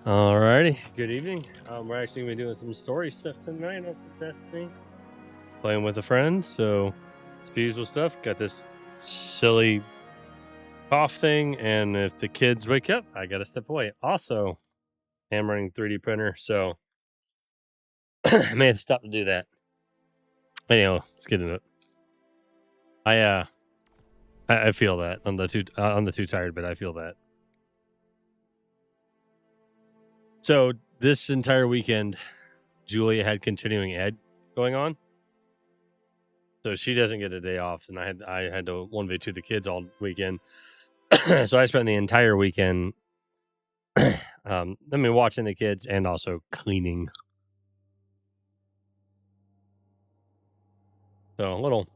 Alrighty, good evening. We're actually gonna be doing some story stuff tonight on some Destiny. Playing with a friend, so it's the usual stuff. Got this silly cough thing, and if the kids wake up, I gotta step away. Also, hammering 3D printer, so I may have to stop to do that. Anyhow, let's get into it. I feel that on the too tired, but I feel that. So this entire weekend, Julia had continuing ed going on. So she doesn't get a day off, and I had to 1v2 the kids all weekend. So I spent the entire weekend, watching the kids and also cleaning. So a little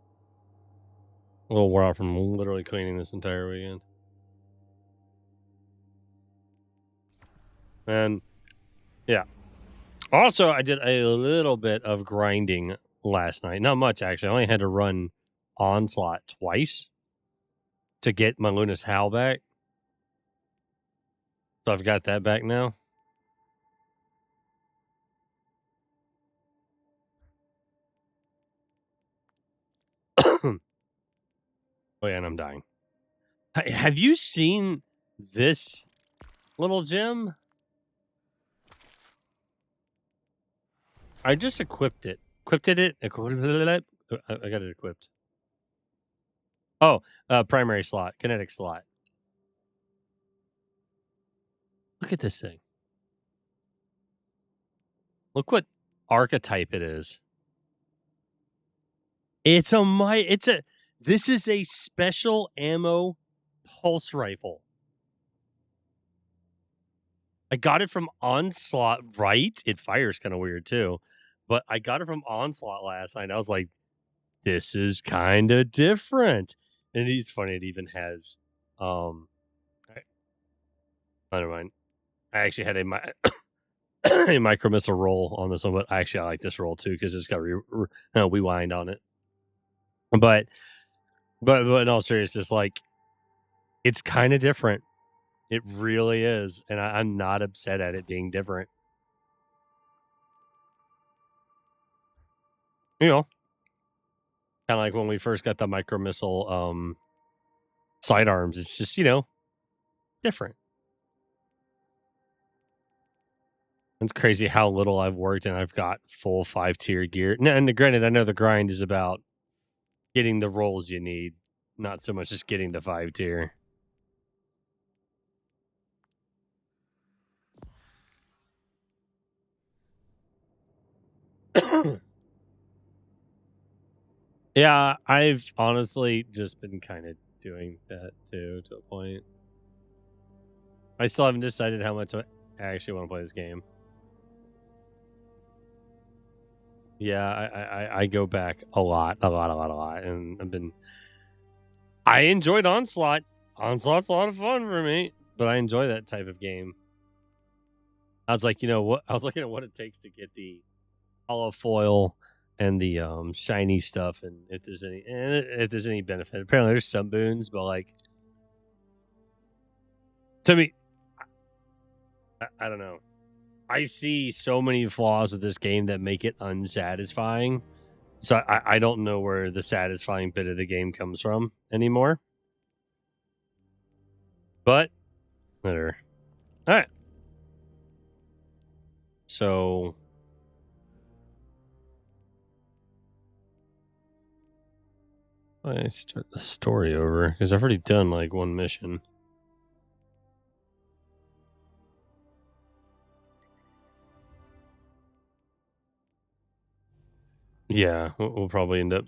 wore out from literally cleaning this entire weekend. And yeah, also I did a little bit of grinding last night. Not much actually. I only had to run Onslaught twice to get my Luna's Howl back. So I've got that back now. Oh yeah, and I'm dying. Have you seen this little gem? I just equipped it. I got it equipped. Oh, primary slot, kinetic slot. Look at this thing. Look what archetype it is. This is a special ammo pulse rifle. I got it from Onslaught, right? It fires kind of weird too. But I got it from Onslaught last night. I was like, this is kind of different. And it's funny, it even has never mind. I actually had a micro missile roll on this one, but I like this roll too because it's got rewind on it. But in all seriousness, like it's kind of different. It really is, and I'm not upset at it being different. You know, kind of like when we first got the micro missile sidearms. It's just different. It's crazy how little I've worked, and I've got full 5-tier gear. And granted, I know the grind is about getting the rolls you need, not so much just getting the 5-tier. Yeah, I've honestly just been kind of doing that too, to a point. I still haven't decided how much I actually want to play this game. Yeah, I go back a lot, and I enjoyed Onslaught. Onslaught's a lot of fun for me, but I enjoy that type of game. I was like, what? I was looking at what it takes to get the hollow foil and the shiny stuff, and if there's any benefit. Apparently, there's some boons, but like to me, I don't know. I see so many flaws with this game that make it unsatisfying. So I don't know where the satisfying bit of the game comes from anymore. But whatever. All right. So I start the story over because I've already done like one mission. Yeah, we'll probably end up.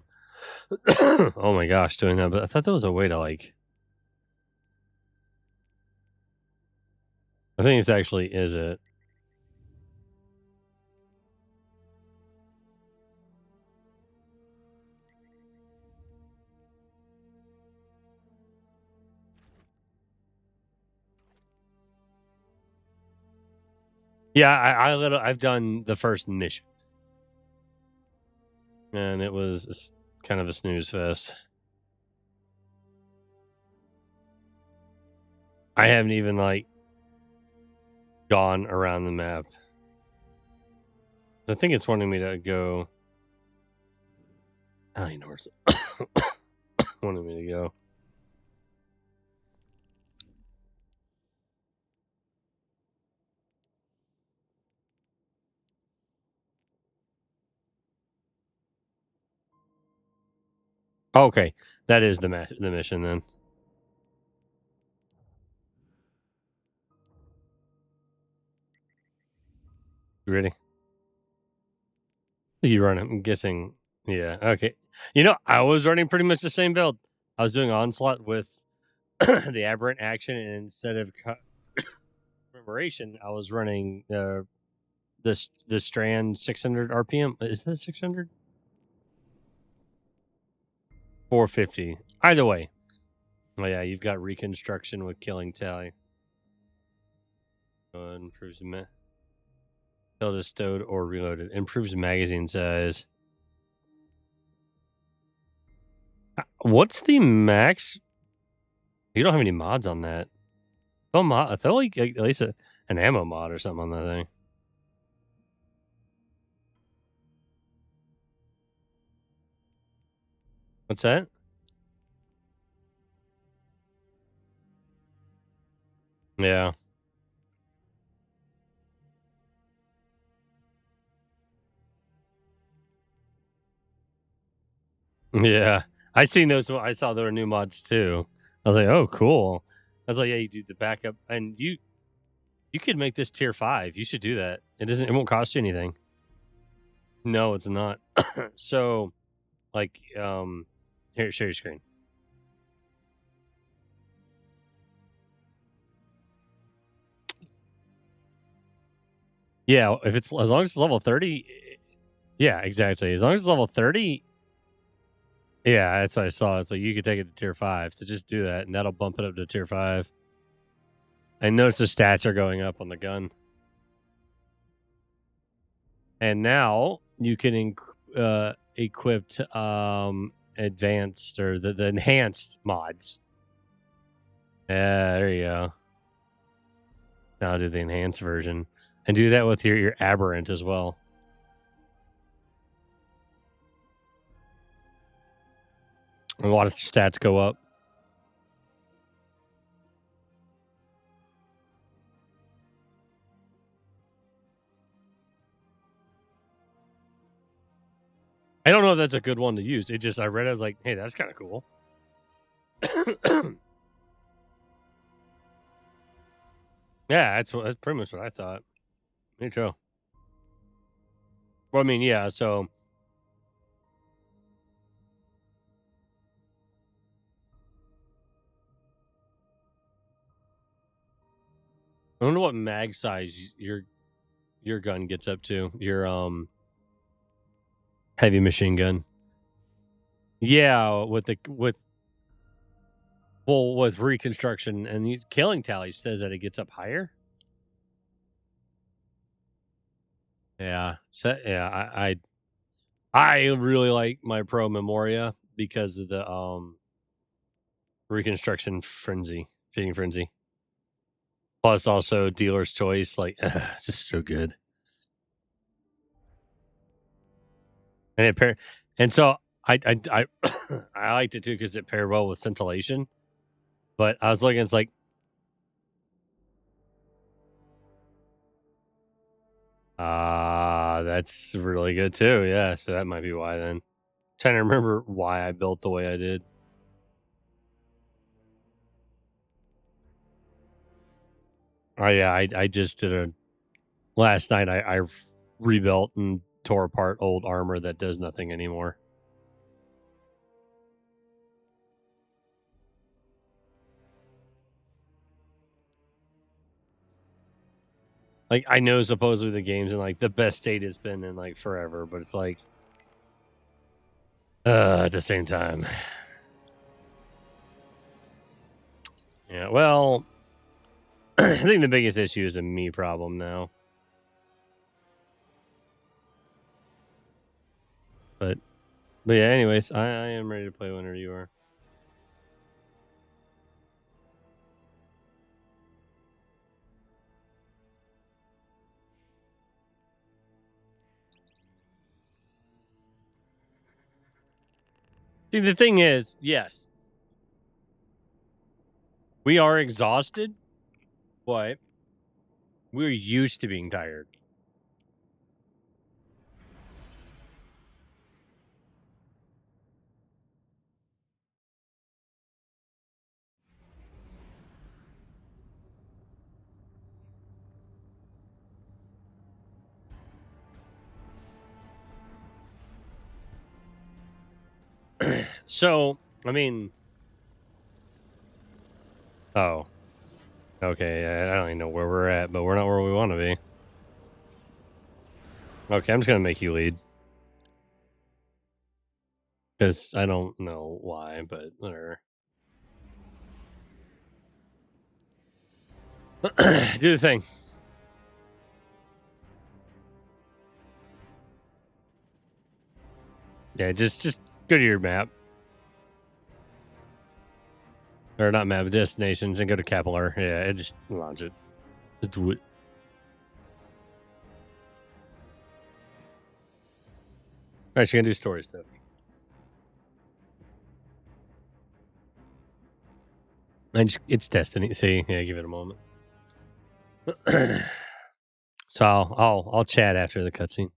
Oh my gosh, doing that. But I thought there was a way to like. I think this actually is it. Yeah, I've done the first mission, and it was kind of a snooze fest. I haven't even like. gone around the map. I think it's wanting me to go. I don't even know where it's wanting me to go. Okay, that is the mission then. You ready? You run it. I'm guessing. Yeah. Okay. You know, I was running pretty much the same build. I was doing onslaught with the aberrant action, and instead of commemoration, I was running the strand 600 RPM. Is that 600? 450. Either way. Oh yeah, you've got reconstruction with killing tally. Improves killed is stowed or reloaded. Improves magazine size. What's the max? You don't have any mods on that. I thought like at least an ammo mod or something on that thing. What's that? Yeah. Yeah. I seen those. I saw there were new mods too. I was like, oh, cool. I was like, yeah, you do the backup, and you could make this tier 5. You should do that. It won't cost you anything. No, it's not. So, like, here, share your screen. Yeah, if it's as long as it's level 30. Yeah, exactly. As long as it's level 30. Yeah, that's what I saw. It's like you could take it to tier 5. So just do that, and that'll bump it up to tier 5. And notice the stats are going up on the gun. And now you can equip advanced or the enhanced mods. Yeah, there you go. Now do the enhanced version. And do that with your aberrant as well. A lot of stats go up. I don't know if that's a good one to use. It just I read it, I was like, hey, that's kind of cool. Yeah, that's pretty much what I thought. Me too. Well, I mean, yeah, so I wonder what mag size your gun gets up to. Your heavy machine gun. Yeah, with reconstruction and killing tally says that it gets up higher. Yeah. So yeah, I really like my Pro Memoria because of the reconstruction feeding frenzy. Plus also dealer's choice. Like it's just so good. And it paired, and so I I liked it too because it paired well with scintillation. But I was looking, it's like that's really good too. Yeah, so that might be why then. Trying to remember why I built the way I did. Oh yeah, I just did a last night. I rebuilt and tore apart old armor that does nothing anymore. Like I know supposedly the game's in like the best state it's been in like forever, but it's like at the same time. Yeah, well, I think the biggest issue is a me problem now. But yeah, anyways, I am ready to play whenever you are. See, the thing is, yes, we are exhausted, but we're used to being tired. So, I mean, oh, okay. I don't even know where we're at, but we're not where we want to be. Okay, I'm just gonna make you lead because I don't know why, but whatever. Do the thing. Yeah, just go to your map. Or not map, destinations, and go to Kepler. Yeah, just launch it. Just do it. All right, so you're gonna do story stuff. It's Destiny. See, yeah, give it a moment. So I'll chat after the cutscene.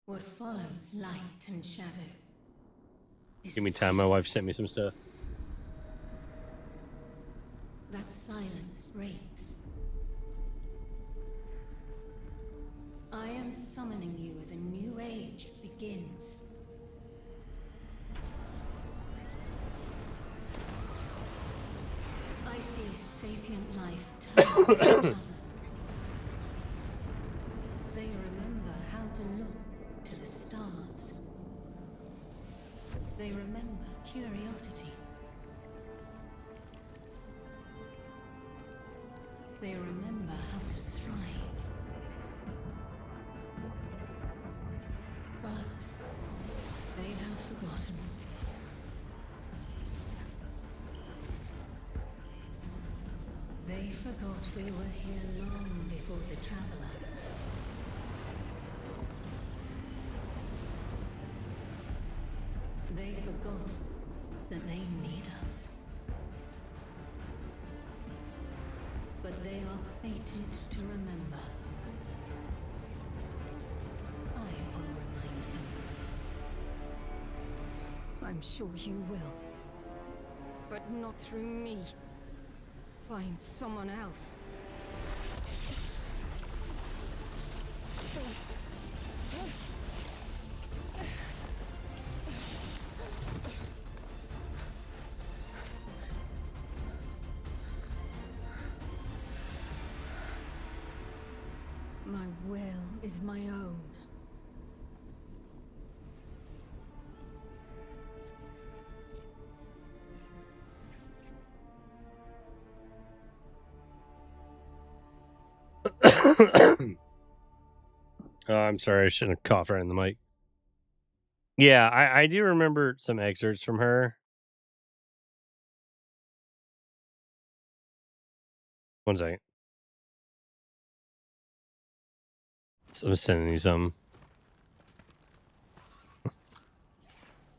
What follows light and shadow? Give me time. My wife sent me some stuff. That silence breaks. I am summoning you as a new age begins. I see sapient life turn to each other. They remember how to look to the stars. They remember curiosity. They remember how to thrive. But they have forgotten. They forgot we were here long before the Traveler. They forgot that they need us. But they are fated to remember. I will remind them. I'm sure you will. But not through me. Find someone else. My will is my own. Oh, I'm sorry. I shouldn't have coughed right in the mic. Yeah, I do remember some excerpts from her. One second. I'm sending you some.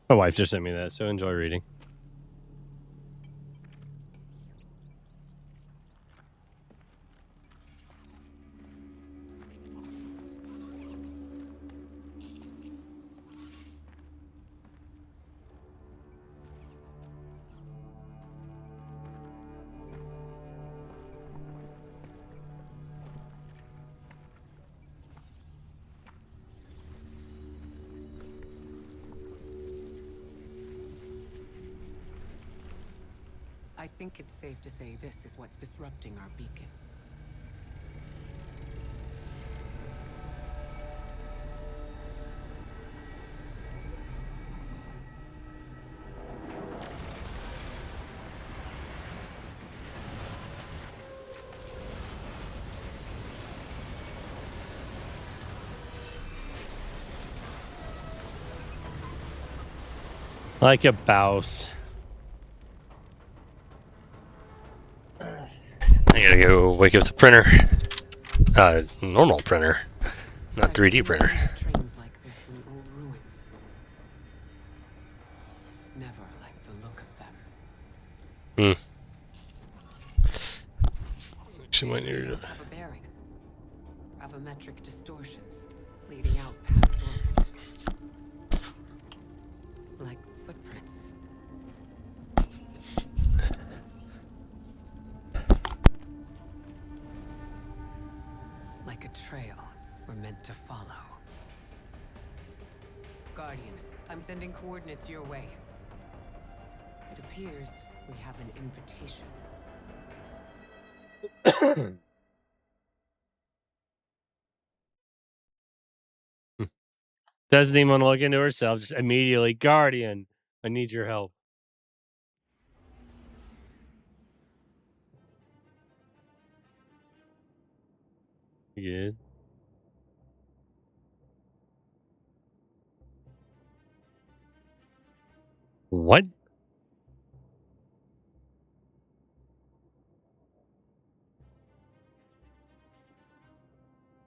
My wife just sent me that, so enjoy reading. I think it's safe to say this is what's disrupting our beacons. Like a bouse. I gotta go wake up the printer. Normal printer, not 3D printer. Trains like this in old ruins. Never she might need readings to. have a bearing. Gravimetric distortions leading out past orbit. Like footprints. Like a trail we're meant to follow. Guardian, I'm sending coordinates your way. It appears we have an invitation. Doesn't even want to look into herself. Just immediately, Guardian, I need your help. You good? What?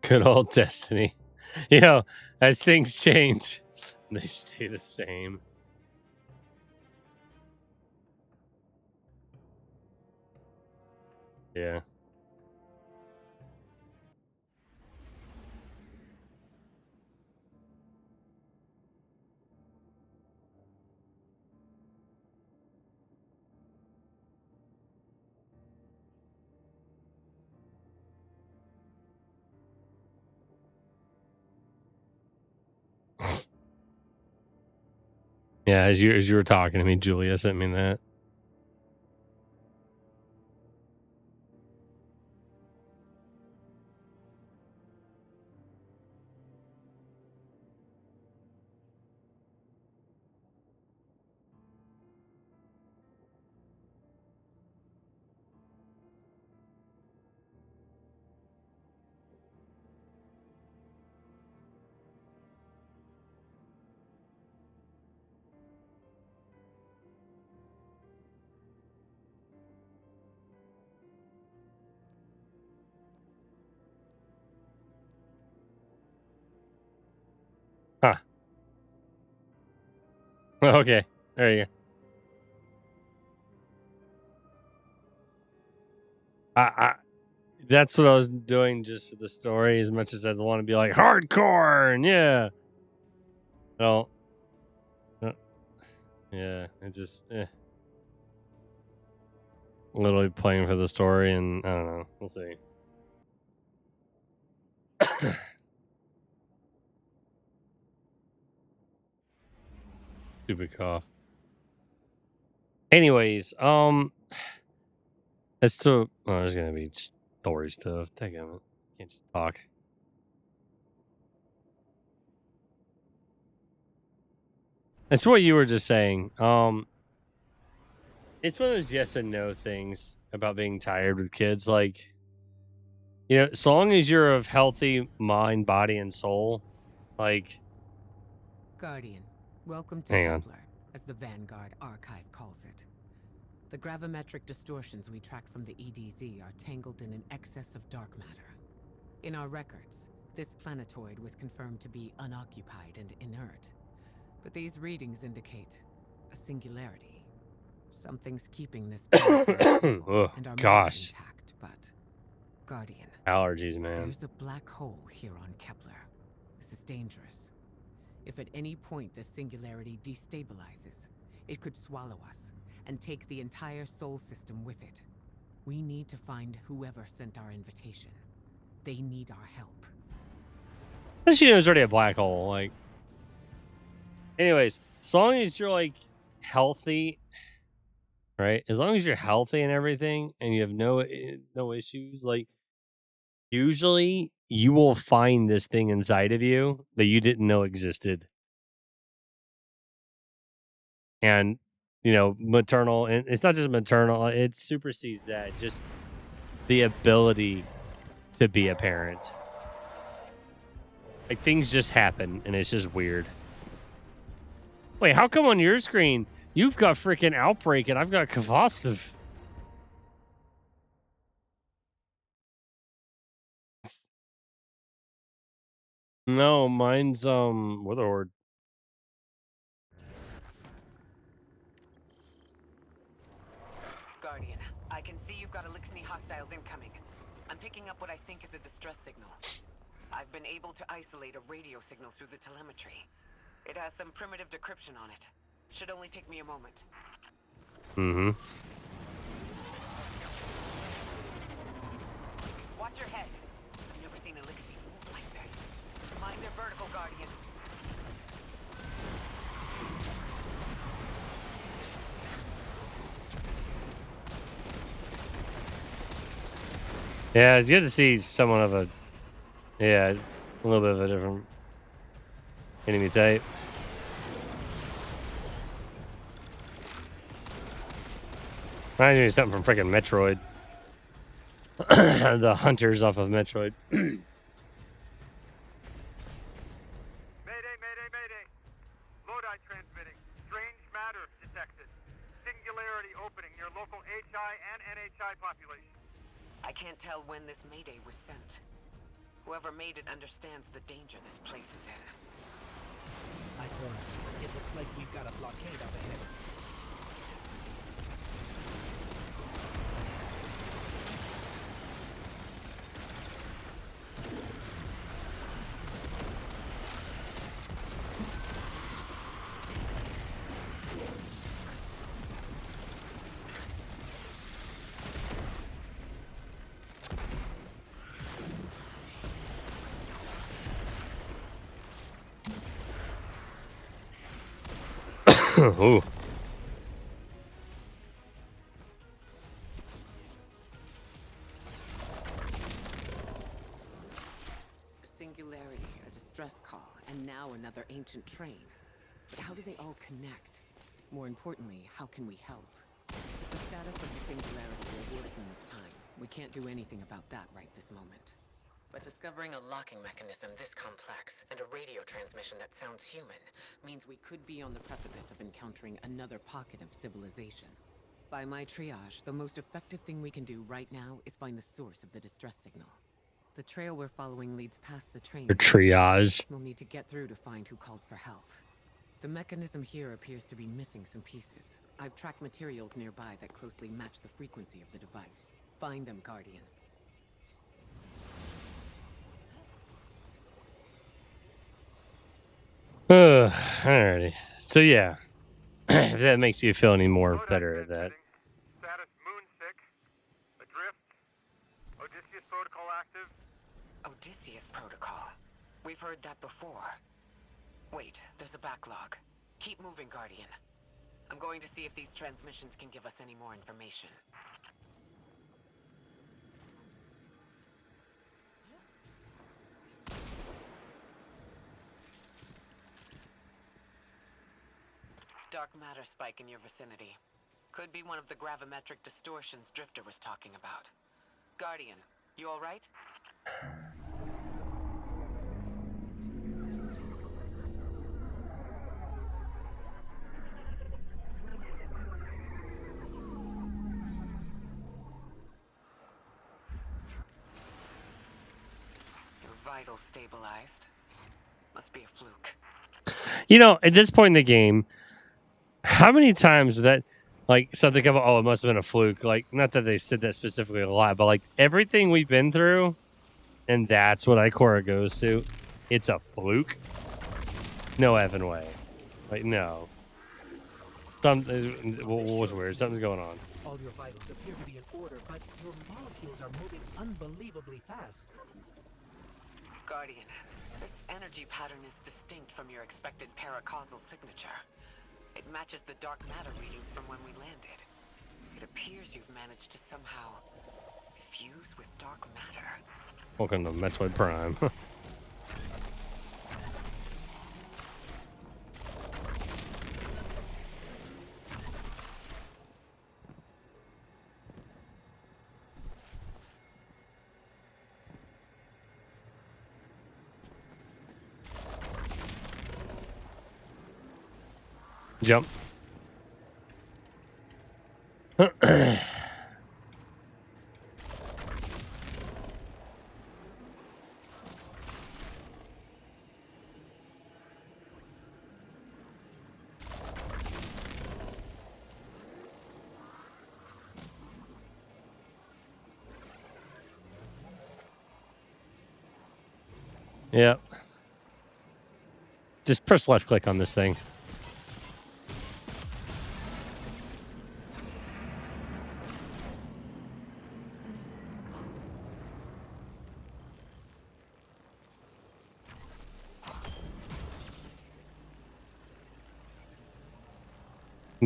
Good old destiny. You know, as things change, they stay the same. Yeah. Yeah, as you were talking to me, Julia sent me that. Huh. Okay. There you go. I that's what I was doing just for the story, as much as I'd want to be like hardcore and yeah. No. Yeah, it just literally playing for the story, and I don't know. We'll see. Stupid cough. Anyways, as to there's gonna be story stuff. Dang it, can't just talk. That's what you were just saying. It's one of those yes and no things about being tired with kids. Like, you know, so long as you're of healthy mind, body, and soul, like, Guardian, welcome to hang on. Kepler, as the Vanguard Archive calls it. The gravimetric distortions we track from the EDZ are tangled in an excess of dark matter. In our records, this planetoid was confirmed to be unoccupied and inert. But these readings indicate a singularity. Something's keeping this planetoid stable Oh, and our matter gosh. intact, but... Guardian, Allergies, man. there's a black hole here on Kepler. This is dangerous. If at any point this singularity destabilizes, it could swallow us and take the entire Sol system with it. We need to find whoever sent our invitation. They need our help. How does she know there's already a black hole? Like, anyways, as long as you're like healthy, right? As long as you're healthy and everything, and you have no issues, like usually you will find this thing inside of you that you didn't know existed. And you know, maternal, and it's not just maternal, it supersedes that. Just the ability to be a parent. Like things just happen and it's just weird. Wait, how come on your screen you've got freaking Outbreak and I've got Kavostiv? No, mine's Witherhoard. Guardian, I can see you've got Elixni hostiles incoming. I'm picking up what I think is a distress signal. I've been able to isolate a radio signal through the telemetry. It has some primitive decryption on it. Should only take me a moment. Mm-hmm. Watch your head. I've never seen Elixir move like this. Mind their vertical, Guardian. Yeah, it's good to see someone of a, yeah, a little bit of a different enemy type. Reminds me of something from freaking Metroid. The hunters off of Metroid. Mayday, mayday, mayday. Lodi transmitting. Strange matter detected. Singularity opening near local HI and NHI population. I can't tell when this mayday was sent. Whoever made it understands the danger this place is in. It looks like we've got a blockade up ahead. Ooh. Singularity, a distress call, and now another ancient train. But how do they all connect? More importantly, how can we help? The status of the singularity will worsen with time. We can't do anything about that right this moment. But discovering a locking mechanism this complex and a radio transmission that sounds human means we could be on the precipice of encountering another pocket of civilization. By my triage, the most effective thing we can do right now is find the source of the distress signal. The trail we're following leads past the train. The triage. We'll need to get through to find who called for help. The mechanism here appears to be missing some pieces. I've tracked materials nearby that closely match the frequency of the device. Find them, Guardian. Alrighty. So yeah, if that makes you feel any more Lodi better at that. transmitting. Status moonsick. Adrift. Odysseus protocol active. Odysseus protocol. We've heard that before. Wait, there's a backlog. Keep moving, Guardian. I'm going to see if these transmissions can give us any more information. Dark matter spike in your vicinity. Could be one of the gravimetric distortions Drifter was talking about. Guardian, you all right? Your vitals stabilized. Must be a fluke. You know, at this point in the game, how many times that, like, something come, oh, it must have been a fluke. Like, not that they said that specifically a lot, but like everything we've been through, and that's what Ikora goes to. It's a fluke. No effing way. Like, no. What was weird? Something's going on. All your vitals appear to be in order, but your molecules are moving unbelievably fast. Guardian, this energy pattern is distinct from your expected paracausal signature. It matches the dark matter readings from when we landed. It appears you've managed to somehow fuse with dark matter. Welcome to Metroid Prime. Jump. Yep. Just press left click on this thing.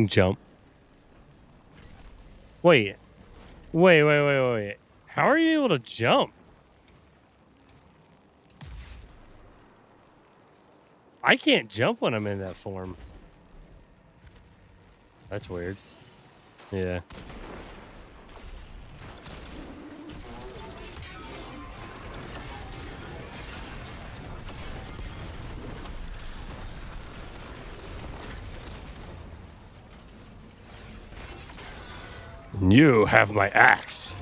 Jump. Wait. How are you able to jump? I can't jump when I'm in that form. That's weird. Yeah. You have my axe.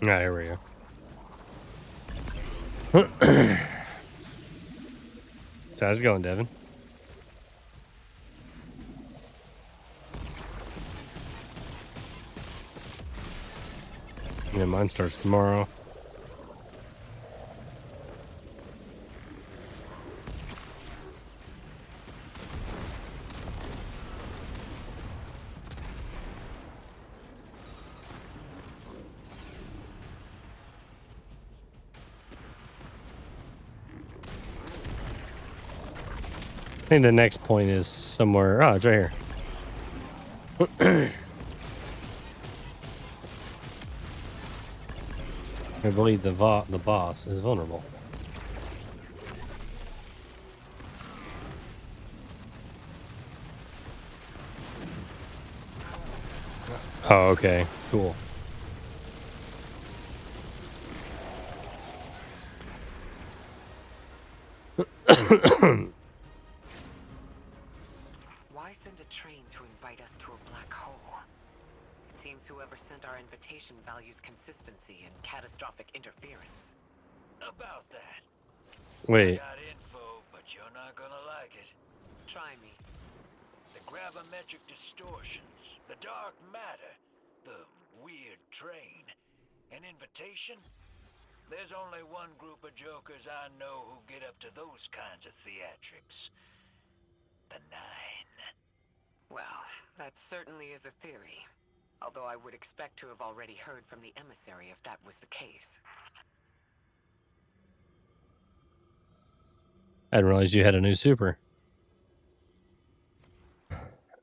Ah, here we go. So how's it going, Devin? Yeah, mine starts tomorrow. I think the next point is somewhere. Oh, it's right here. I believe the boss is vulnerable. Oh, okay. Cool. Why send a train to invite us to a black hole? It seems whoever sent our invitation values consistency and catastrophic interference. About that. Wait. I got info, but you're not gonna like it. Try me. The gravimetric distortions, the dark matter, the weird train, an invitation? There's only one group of jokers I know who get up to those kinds of theatrics. The Nine. Well, that certainly is a theory. Although I would expect to have already heard from the emissary if that was the case. I didn't realize you had a new super.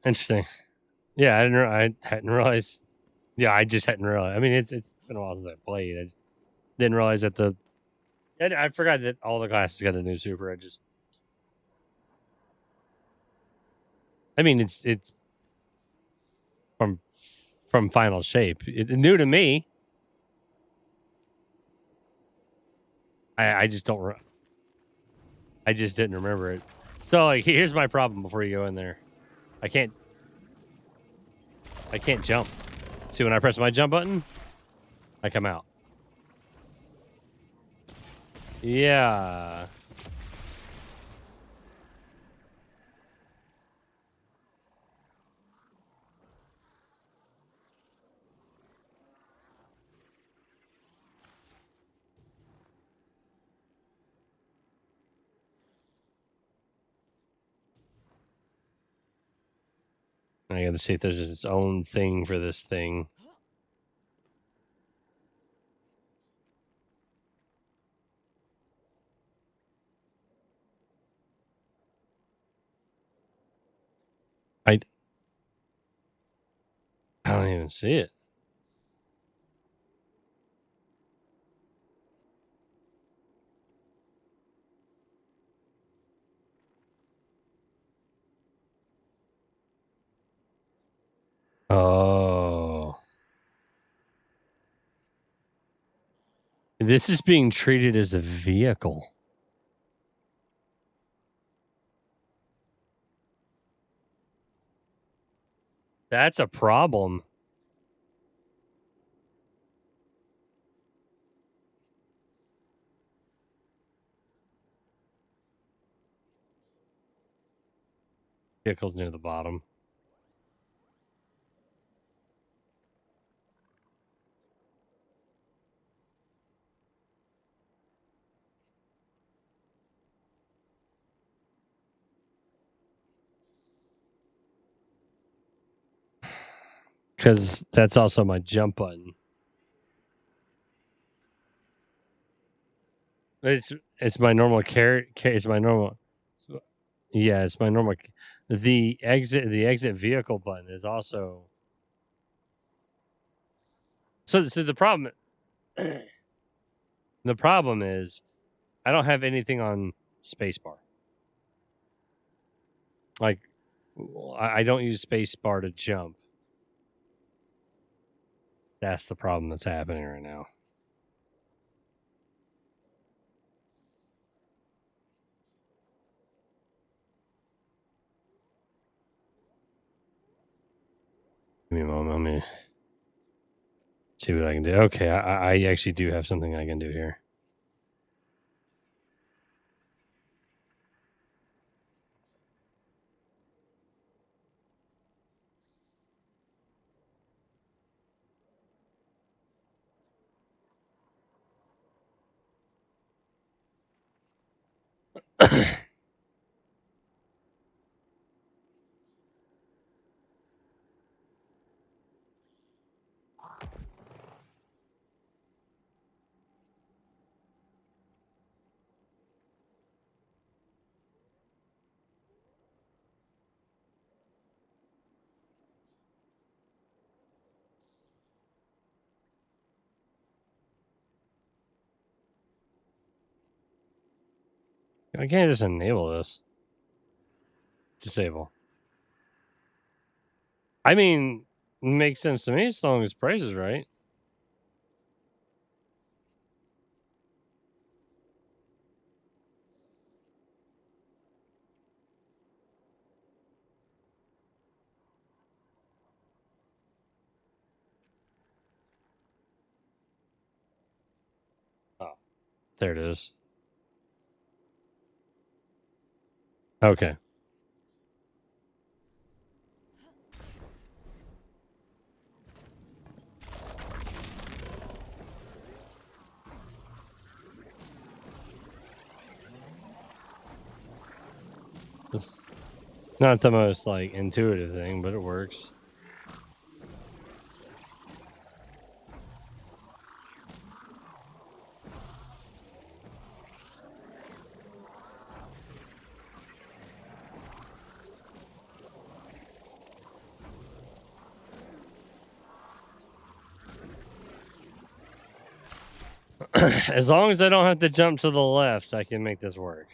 Interesting. Yeah, I hadn't realized. Yeah, I just hadn't realized. I mean, it's been a while since I played. I just didn't realize that I forgot that all the classes got a new super. I mean, it's from Final Shape. It's new to me. I just don't. I just didn't remember it. So like, here's my problem. Before you go in there, I can't jump. See, when I press my jump button, I come out. Yeah. I gotta see if there's its own thing for this thing. I don't even see it. Oh. This is being treated as a vehicle. That's a problem. Vehicle's near the bottom. Because that's also my jump button. It's my normal it's my normal. Yeah, it's my normal. The exit vehicle button is also. So the problem. The problem is, I don't have anything on spacebar. Like, I don't use spacebar to jump. That's the problem that's happening right now. Give me a moment. Let me see what I can do. Okay, I actually do have something I can do here. I can't just enable this. Disable. I mean, makes sense to me as long as price is right. Oh, there it is. Okay. Not the most like intuitive thing, but it works. As long as I don't have to jump to the left, I can make this work.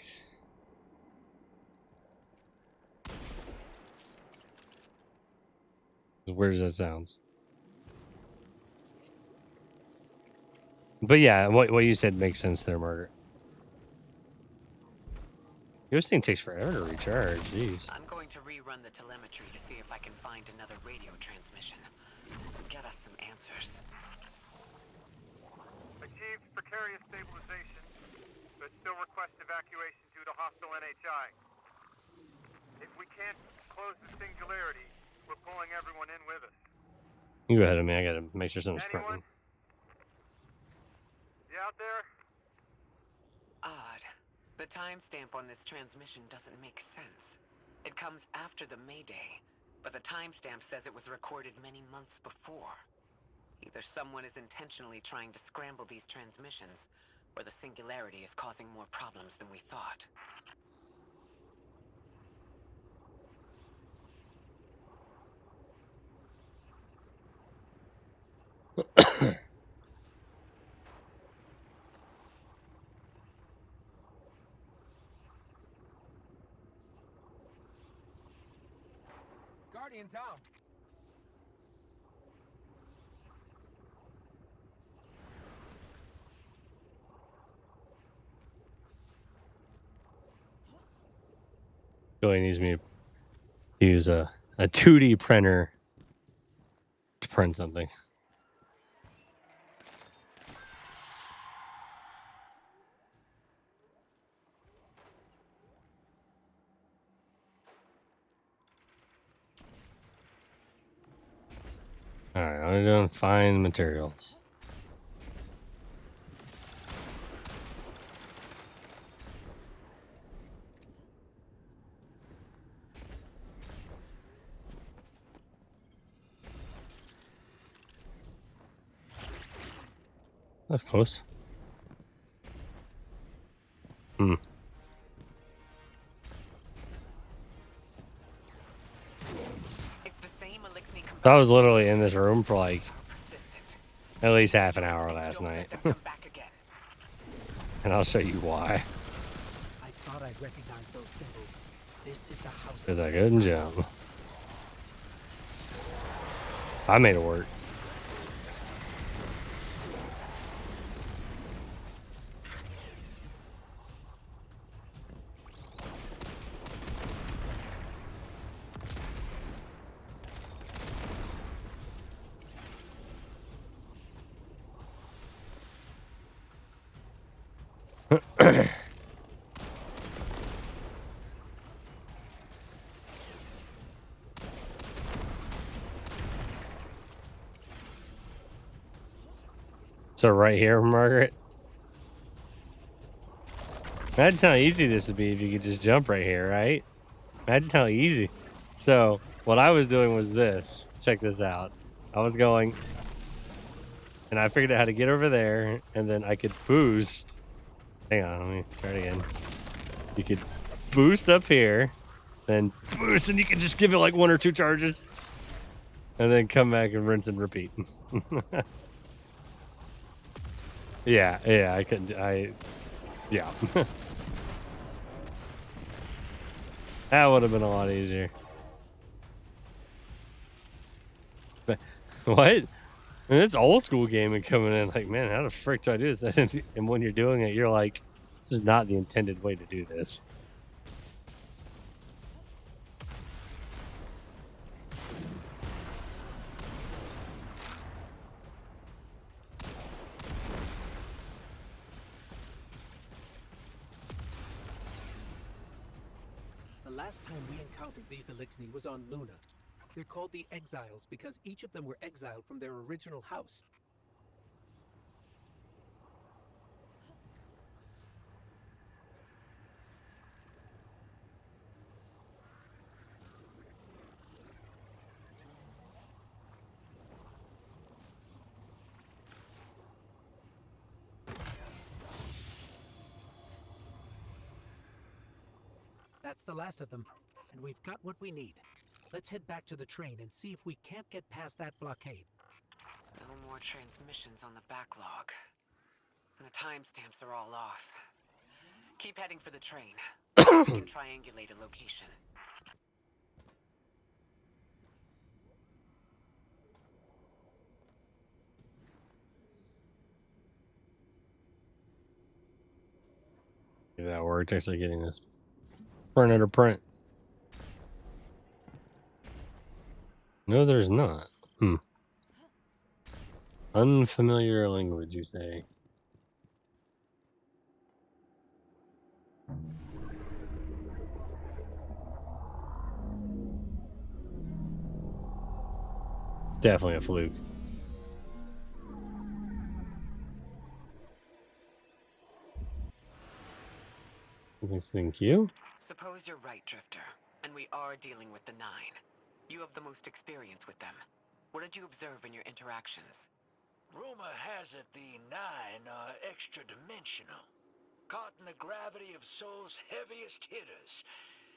As weird as that sounds. But yeah, what you said makes sense there, Margaret. This thing takes forever to recharge. Jeez. I'm going to rerun the telemetry to see if I can find another radio transmission. Get us some answers. Achieved precarious stabilization, but still request evacuation due to hostile NHI. If we can't close the singularity, we're pulling everyone in with us. You go ahead of me. I gotta make sure something's Anyone? printing. You out there? Odd. The timestamp on this transmission doesn't make sense. It comes after the Mayday, but the timestamp says it was recorded many months before. Either someone is intentionally trying to scramble these transmissions, or the singularity is causing more problems than we thought. Guardian down. Billy needs me to use a 2D printer to print something. Alright, I'm gonna find materials. That's close. Hmm. I was literally in this room for like at least half an hour last night. And I'll show you why. I thought I recognized those symbols. This is the house. Because I couldn't jump. I made it work. So right here, Margaret. Imagine how easy this would be if you could just jump right here, right? Imagine how easy. So what I was doing was this. Check this out. I was going, and I figured out how to get over there, and then I could boost. Hang on, let me try it again. You could boost up here, then boost, and you can just give it like 1 or 2 charges, and then come back and rinse and repeat. Yeah, I couldn't. Yeah. That would have been a lot easier. But, what? And it's old school gaming coming in. Like, man, how the frick do I do this? And when you're doing it, you're like, this is not the intended way to do this. The last time we encountered these Elixni was on Luna. They're called the Exiles because each of them were exiled from their original house. That's the last of them, and we've got what we need. Let's head back to the train and see if we can't get past that blockade. No more transmissions on the backlog. And the timestamps are all off. Keep heading for the train. We can triangulate a location. If that worked, actually getting this printed or print. No, there's not. Unfamiliar language, you say? Definitely a fluke. Thank you. Suppose you're right, Drifter, and we are dealing with the 9. You have the most experience with them. What did you observe in your interactions? Rumor has it the Nine are extra-dimensional, caught in the gravity of Sol's heaviest hitters.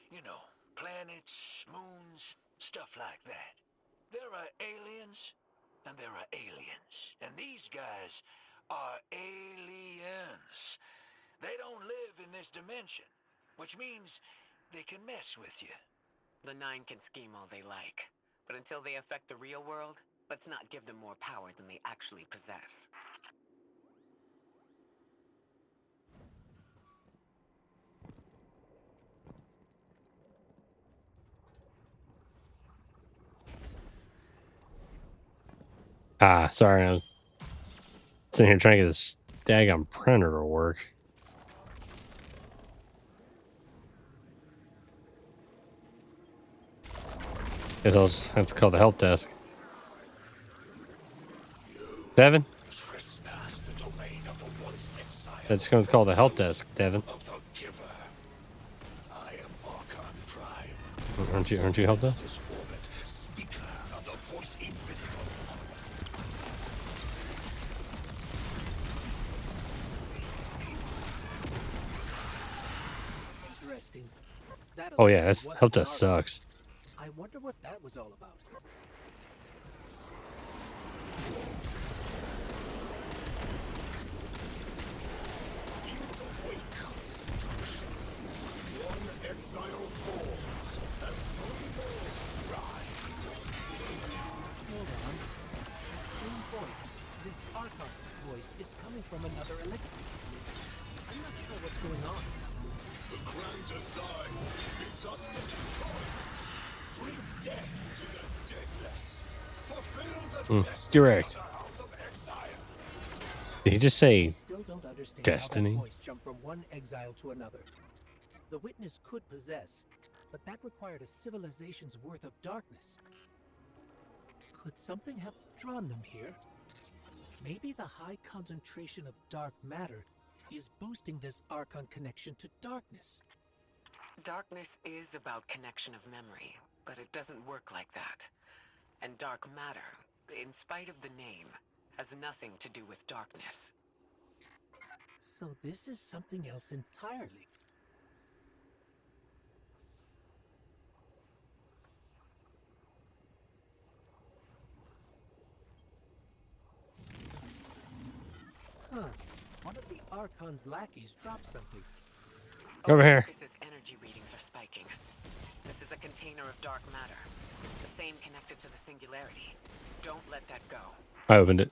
You know, planets, moons, stuff like that. There are aliens, and there are aliens. And these guys are aliens. They don't live in this dimension, which means they can mess with you. The Nine can scheme all they like, but until they affect the real world, let's not give them more power than they actually possess. Ah, sorry, I was sitting here trying to get this daggone printer to work. Guess I'll just have to call the help desk. Devin? I'm just going to call the help desk, Devin. Aren't you help desk? Interesting. That Oh yeah, elixir that's wasn't help desk an arc. sucks. I wonder what that was all about. Hold on. That same voice, this Archon voice, is coming from another elixir. I'm not sure what's going on. The grand design bids us destroy. Bring death to the deathless. Fulfill the destiny Direct. of the House of Exile. Did he just I say still don't understand Destiny? how that voice jumped from one exile to another. The witness could possess, but that required a civilization's worth of darkness. Could something have drawn them here? Maybe the high concentration of dark matter is boosting this Archon connection to darkness. Darkness is about connection of memory, but it doesn't work like that. And dark matter, in spite of the name, has nothing to do with darkness. So this is something else entirely. Huh. One of the Archon's lackeys dropped something. Over here? Lucas's energy readings are spiking. This is a container of dark matter. The same connected to the singularity. Don't let that go. I opened it.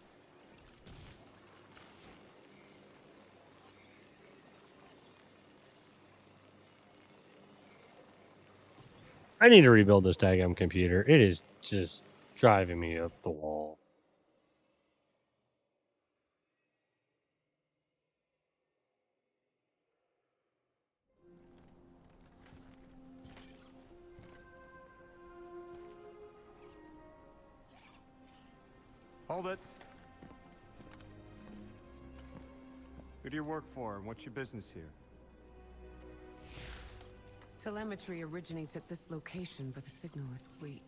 I need to rebuild this daggum computer. It is just driving me up the wall. Hold it. Who do you work for, and what's your business here? Telemetry originates at this location, but the signal is weak.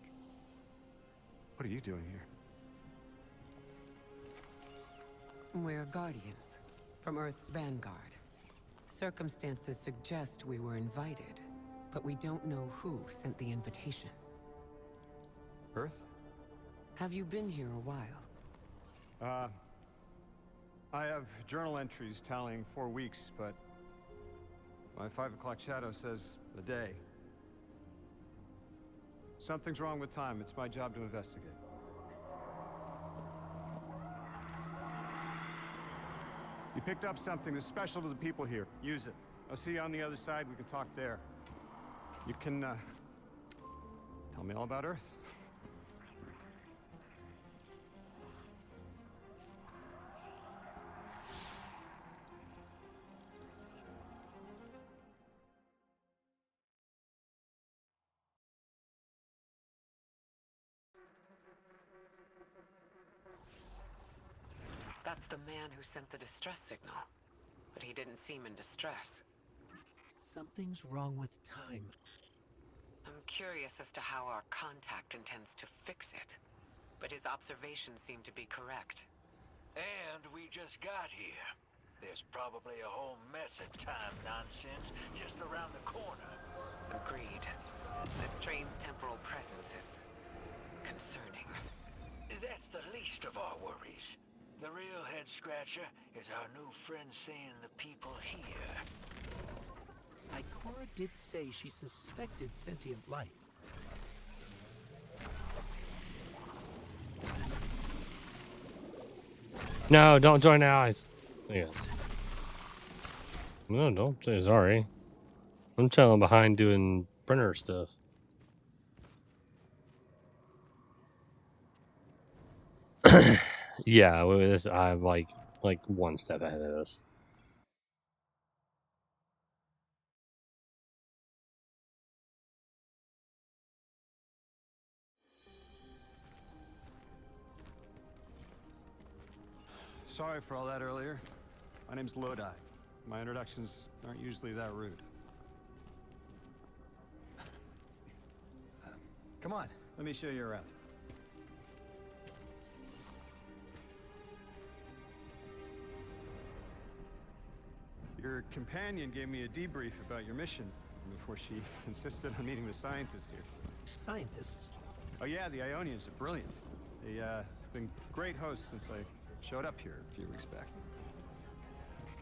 What are you doing here? We're Guardians, from Earth's vanguard. Circumstances suggest we were invited, but we don't know who sent the invitation. Earth? Have you been here a while? I have journal entries tallying 4 weeks, but my 5 o'clock shadow says a day. Something's wrong with time. It's my job to investigate. You picked up something that's special to the people here. Use it. I'll see you on the other side. We can talk there. You can, tell me all about Earth. That's the man who sent the distress signal. But he didn't seem in distress. Something's wrong with time. I'm curious as to how our contact intends to fix it, but his observations seem to be correct. And we just got here. There's probably a whole mess of time nonsense just around the corner. Agreed. This train's temporal presence is concerning. That's the least of our worries. The real head-scratcher is our new friend seeing the people here. Ikora did say she suspected sentient life. No, don't join allies. Yeah. No, don't say sorry. I'm chilling behind doing printer stuff. Yeah, with this, I'm like one step ahead of this. Sorry for all that earlier. My name's Lodi. My introductions aren't usually that rude. Come on, let me show you around. Your companion gave me a debrief about your mission before she insisted on meeting the scientists here. Scientists? Oh yeah, the Ionians are brilliant. They've been great hosts since I showed up here a few weeks back.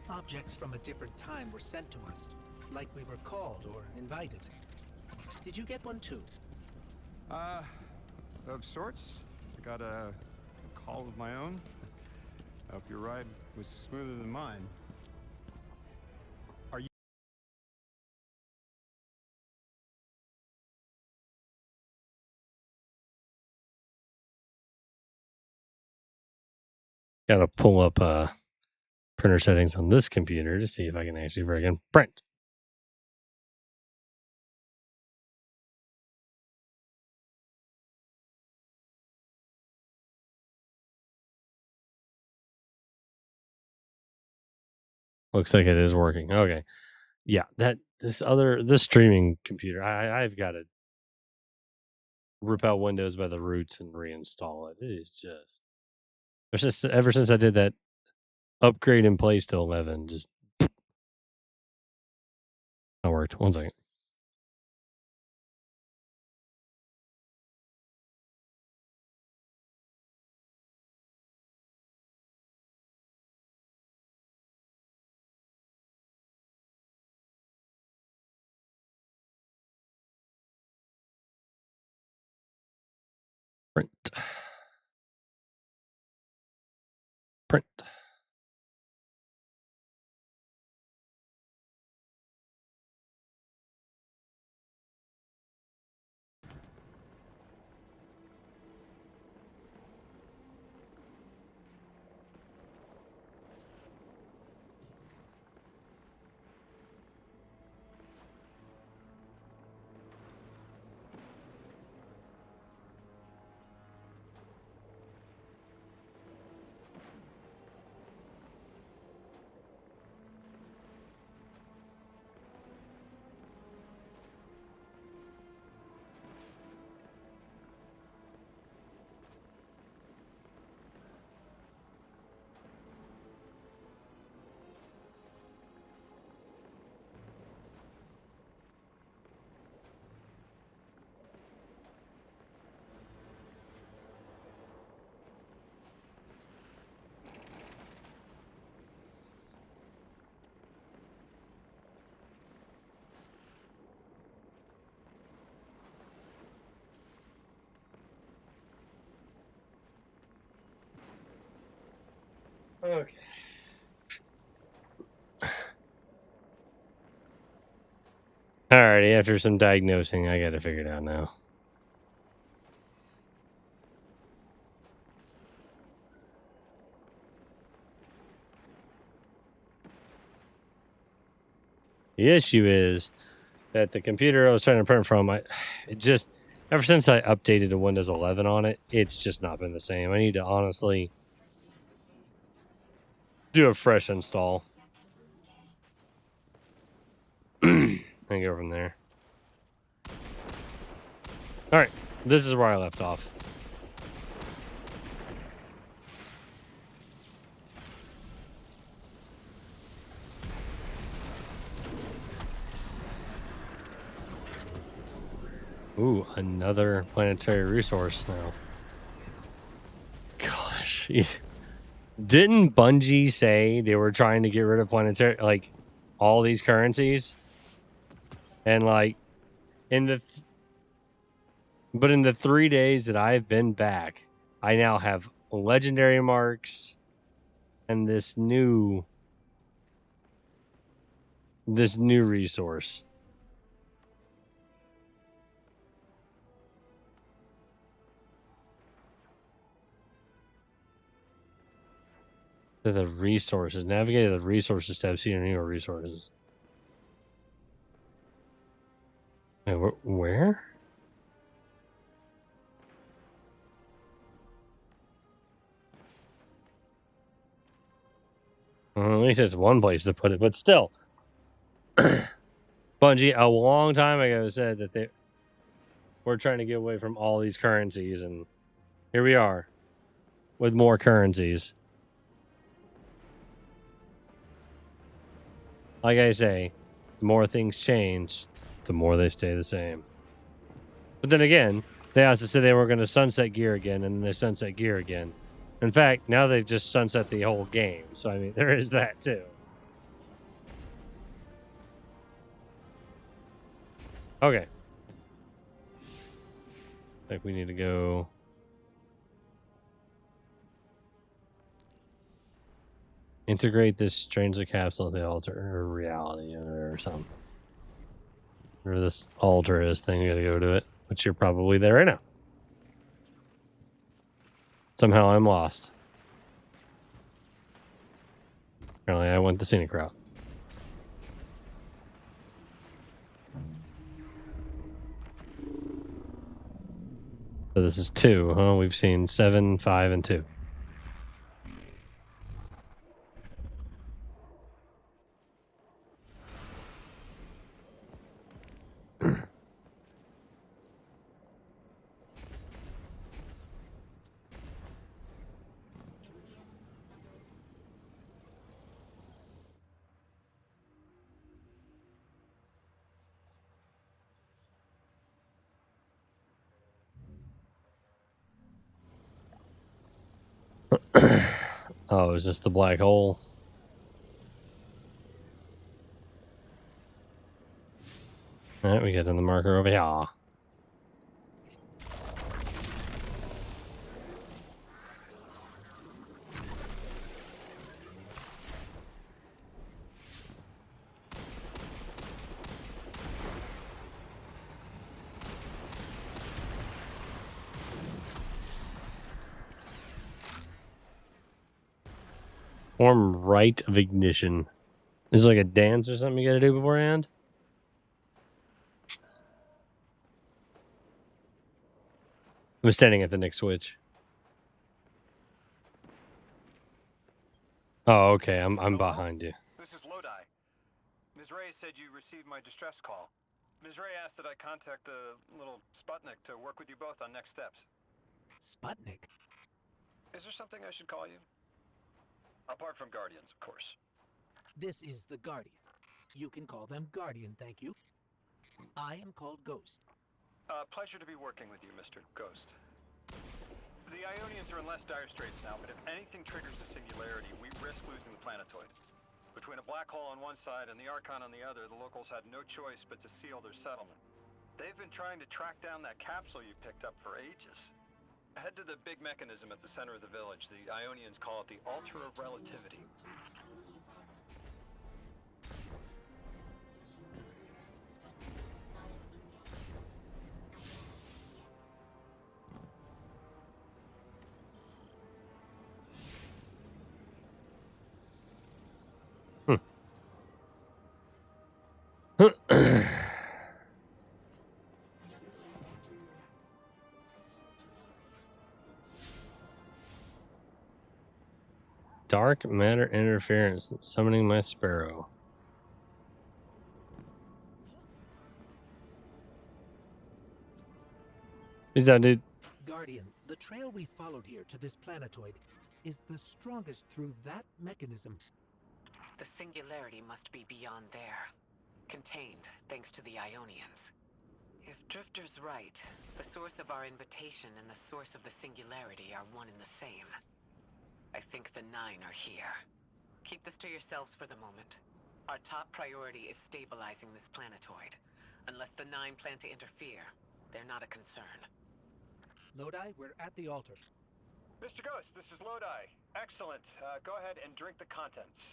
Objects from a different time were sent to us, like we were called or invited. Did you get one too? Of sorts. I got a call of my own. I hope your ride was smoother than mine. Are you? Gotta pull up printer settings on this computer to see if I can actually friggin' print. Looks like it is working. Okay. Yeah, this streaming computer, I've got to rip out Windows by the roots and reinstall it. It is just ever since I did that upgrade in place to 11, just not worked. One second. Print. Print. Okay. Alrighty, after some diagnosing, I got to figure it out now. The issue is that the computer I was trying to print from, ever since I updated to Windows 11 on it, it's just not been the same. I need to honestly do a fresh install and go from there. All right, this is where I left off. Ooh, another planetary resource now. Gosh. Didn't Bungie say they were trying to get rid of planetary, like, all these currencies? And, like, but in the 3 days that I've been back, I now have legendary marks and this new resource. The resources. Navigate the resources tab. See your new resources. Wait, where? Well, at least it's one place to put it, but still. Bungie, a long time ago, said that they were trying to get away from all these currencies, and here we are with more currencies. Like I say, the more things change, the more they stay the same. But then again, they also said they were going to sunset gear again, and they sunset gear again. In fact, now they've just sunset the whole game. So, I mean, there is that too. Okay. I think we need to go... integrate this strangely capsule at the altar or reality or something. Or this altar is thing, you gotta go to it. But you're probably there right now. Somehow I'm lost. Apparently I went the scenic route. So this is 2, huh? We've seen 7, 5, and 2. Oh, is this the black hole? Alright, we get in the marker over here. Form rite of ignition. Is it like a dance or something you gotta do beforehand? I'm standing at the next switch. Oh, okay. I'm behind you. This is Lodi. Ms. Ray said you received my distress call. Ms. Ray asked that I contact the little Sputnik to work with you both on next steps. Sputnik? Is there something I should call you? Apart from Guardians, of course. This is the Guardian. You can call them Guardian, thank you. I am called Ghost. Pleasure to be working with you, Mr. Ghost. The Ionians are in less dire straits now, but if anything triggers the singularity, we risk losing the planetoid. Between a black hole on one side and the Archon on the other, the locals had no choice but to seal their settlement. They've been trying to track down that capsule you picked up for ages. Head to the big mechanism at the center of the village. The Ionians call it the Altar of Relativity. Dark matter interference. Summoning my sparrow. He's down, dude. Guardian, the trail we followed here to this planetoid is the strongest through that mechanism. The singularity must be beyond there. Contained, thanks to the Ionians. If Drifter's right, the source of our invitation and the source of the singularity are one and the same. I think the Nine are here. Keep this to yourselves for the moment. Our top priority is stabilizing this planetoid. Unless the Nine plan to interfere, they're not a concern. Lodi, we're at the altar. Mr. Ghost, this is Lodi. Excellent. Go ahead and drink the contents.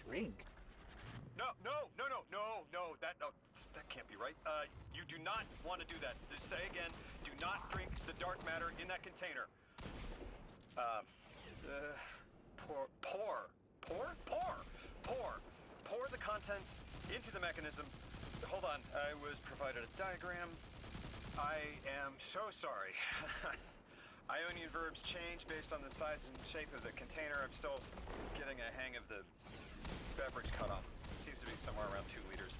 Drink? No, that can't be right. You do not want to do that. Say again, do not drink the dark matter in that container. Pour the contents into the mechanism. Hold on, I was provided a diagram. I am so sorry. Ionian verbs change based on the size and shape of the container. I'm still getting a hang of the beverage cutoff. It seems to be somewhere around 2 liters.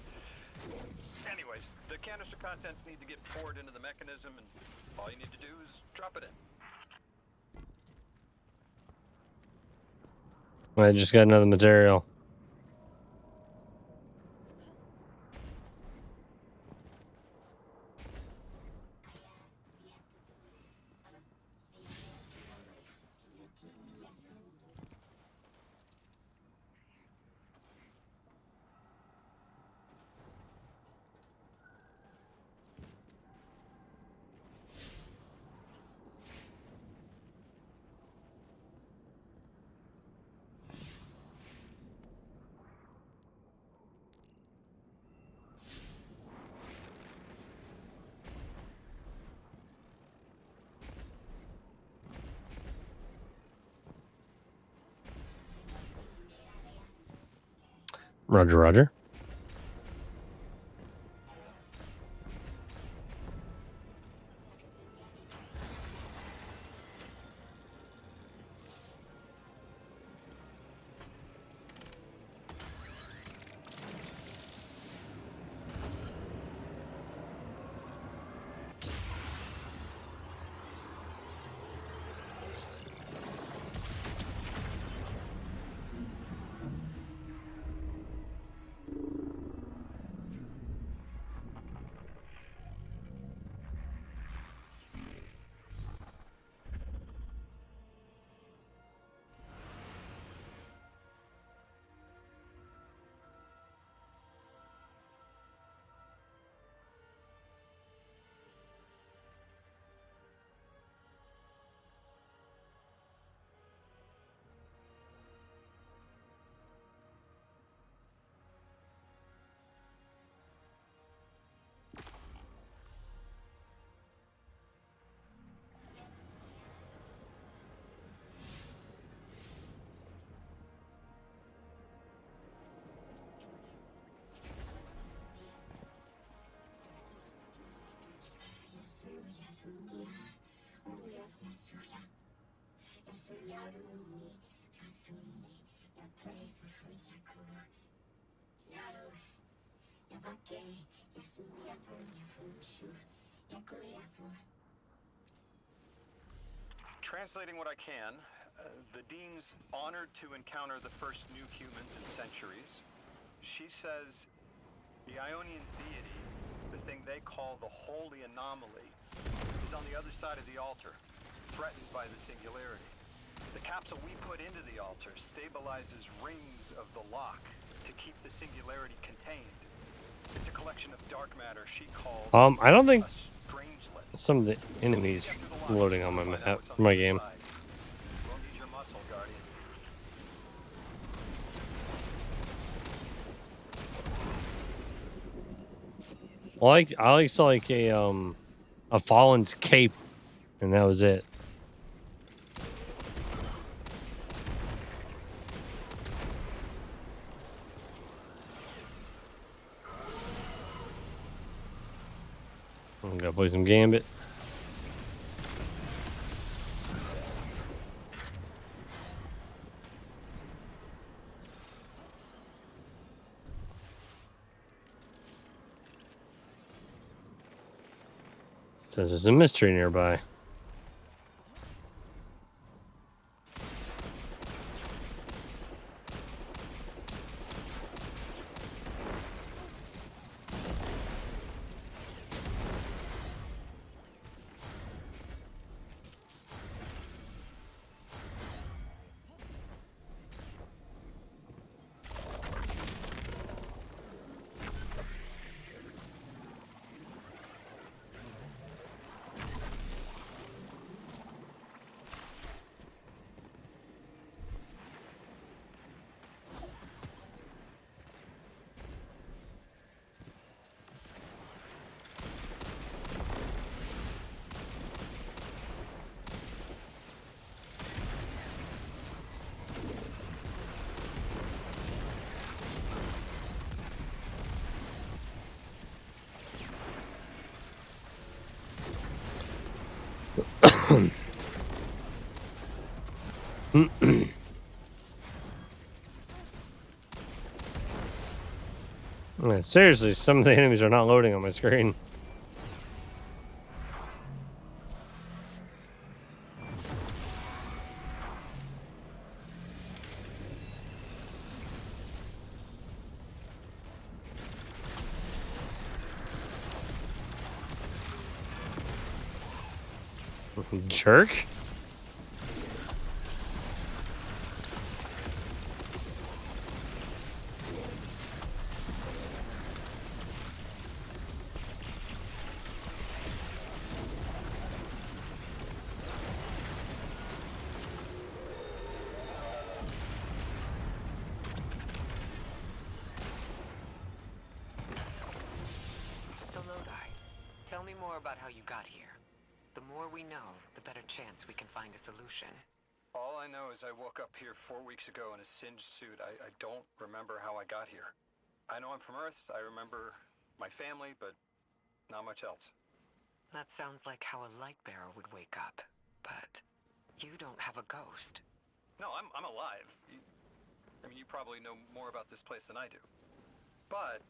Anyways, the canister contents need to get poured into the mechanism, and all you need to do is drop it in. I just got another material. Roger, roger. Translating what I can, the Dean's honored to encounter the first new humans in centuries. She says the Ionians' deity, the thing they call the Holy Anomaly, is on the other side of the altar, threatened by the singularity. The capsule we put into the altar stabilizes rings of the lock to keep the singularity contained. It's a collection of dark matter she calls I don't think a strangelet. some of the enemies loading on my map, my game. We'll need your muscle, Guardian. I saw like a Fallen's cape, and that was it. I'm gonna play some Gambit. Says there's a mystery nearby. Yeah, seriously, some of the enemies are not loading on my screen. Jerk. So, Lodi, tell me more about how you got here. The more we know, the better chance we can find a solution. All I know is I woke up here 4 weeks ago in a singed suit. I don't remember how I got here. I know I'm from Earth. I remember my family, but not much else. That sounds like how a light bearer would wake up. But you don't have a ghost. No, I'm alive. You probably know more about this place than I do. But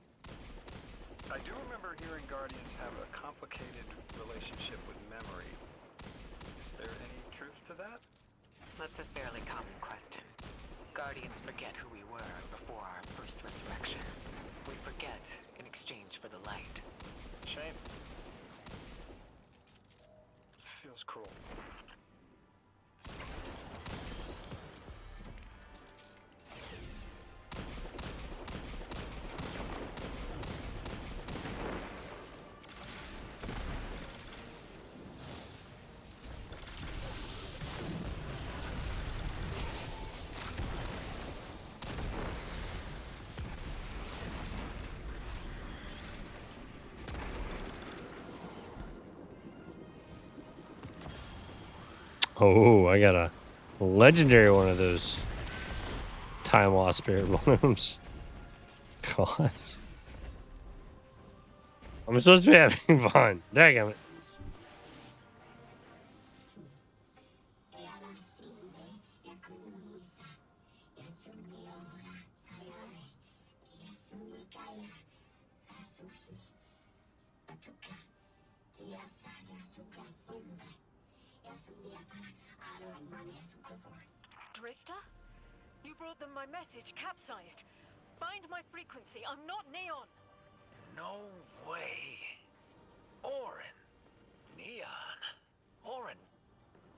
I do remember hearing Guardians have a complicated relationship with memory. Is there any truth to that? That's a fairly common question. Guardians forget who we were before our first resurrection. We forget in exchange for the light. Shame. Feels cruel. Oh, I got a legendary one of those time lost spirit blooms. God. I'm supposed to be having fun. Daggum it. Drifter? You brought them my message, capsized. Find my frequency. I'm not Neon. No way. Orin. Neon. Orin,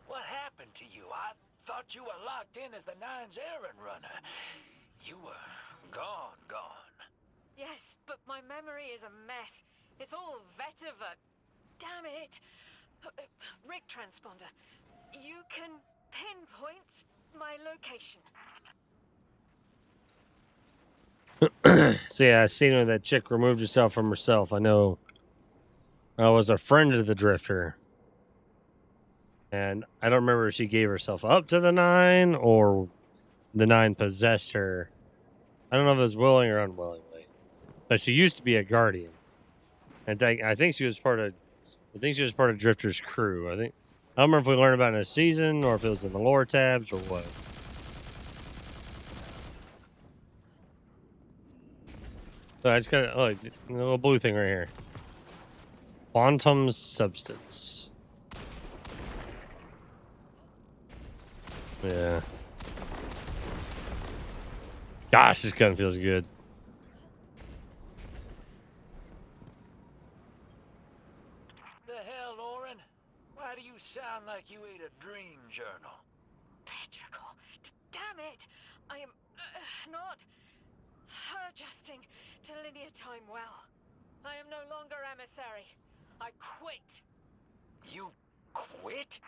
what happened to you? I thought you were locked in as the Nine's errand runner. You were gone. Yes, but my memory is a mess. It's all vetiver. Damn it. Rig transponder. You can pinpoint my location. So yeah, I seen when that chick removed herself from herself. I know I was a friend of the Drifter. And I don't remember if she gave herself up to the Nine or the Nine possessed her. I don't know if it was willing or unwillingly. But she used to be a Guardian. And I think she was part of Drifter's crew. I don't remember if we learned about it in a season or if it was in the lore tabs or what. So I just got a little blue thing right here. Quantum substance. Yeah. Gosh, this gun feels good. The hell, Oren? Why do you sound like you ate a dream journal? Petrichor, damn it! I am not adjusting to linear time well. I am no longer emissary. I quit. You quit?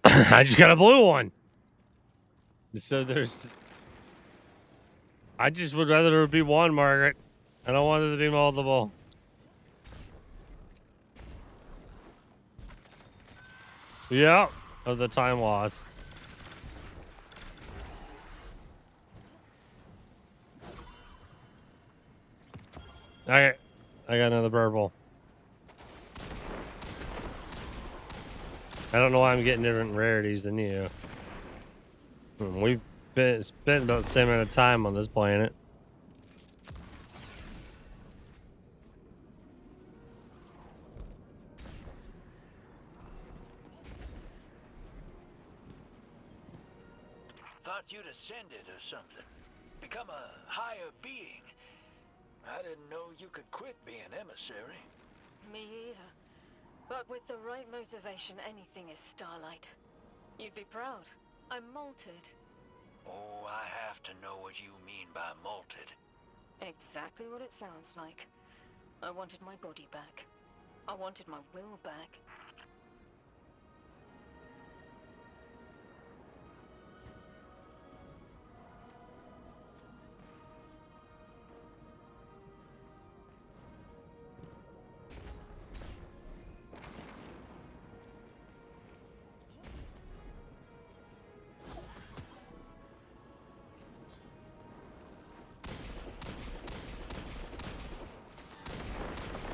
I just got a blue one. So there's. I just would rather there be one, Margaret. I don't want it to be multiple. Yeah, of the time lost. Alright, I got another purple. I don't know why I'm getting different rarities than you. We've spent about the same amount of time on this planet. Thought you'd ascended or something. Become a higher being. I didn't know you could quit being emissary. Me either. But with the right motivation, anything is Starlight. You'd be proud. I'm malted. Oh, I have to know what you mean by malted. Exactly what it sounds like. I wanted my body back. I wanted my will back.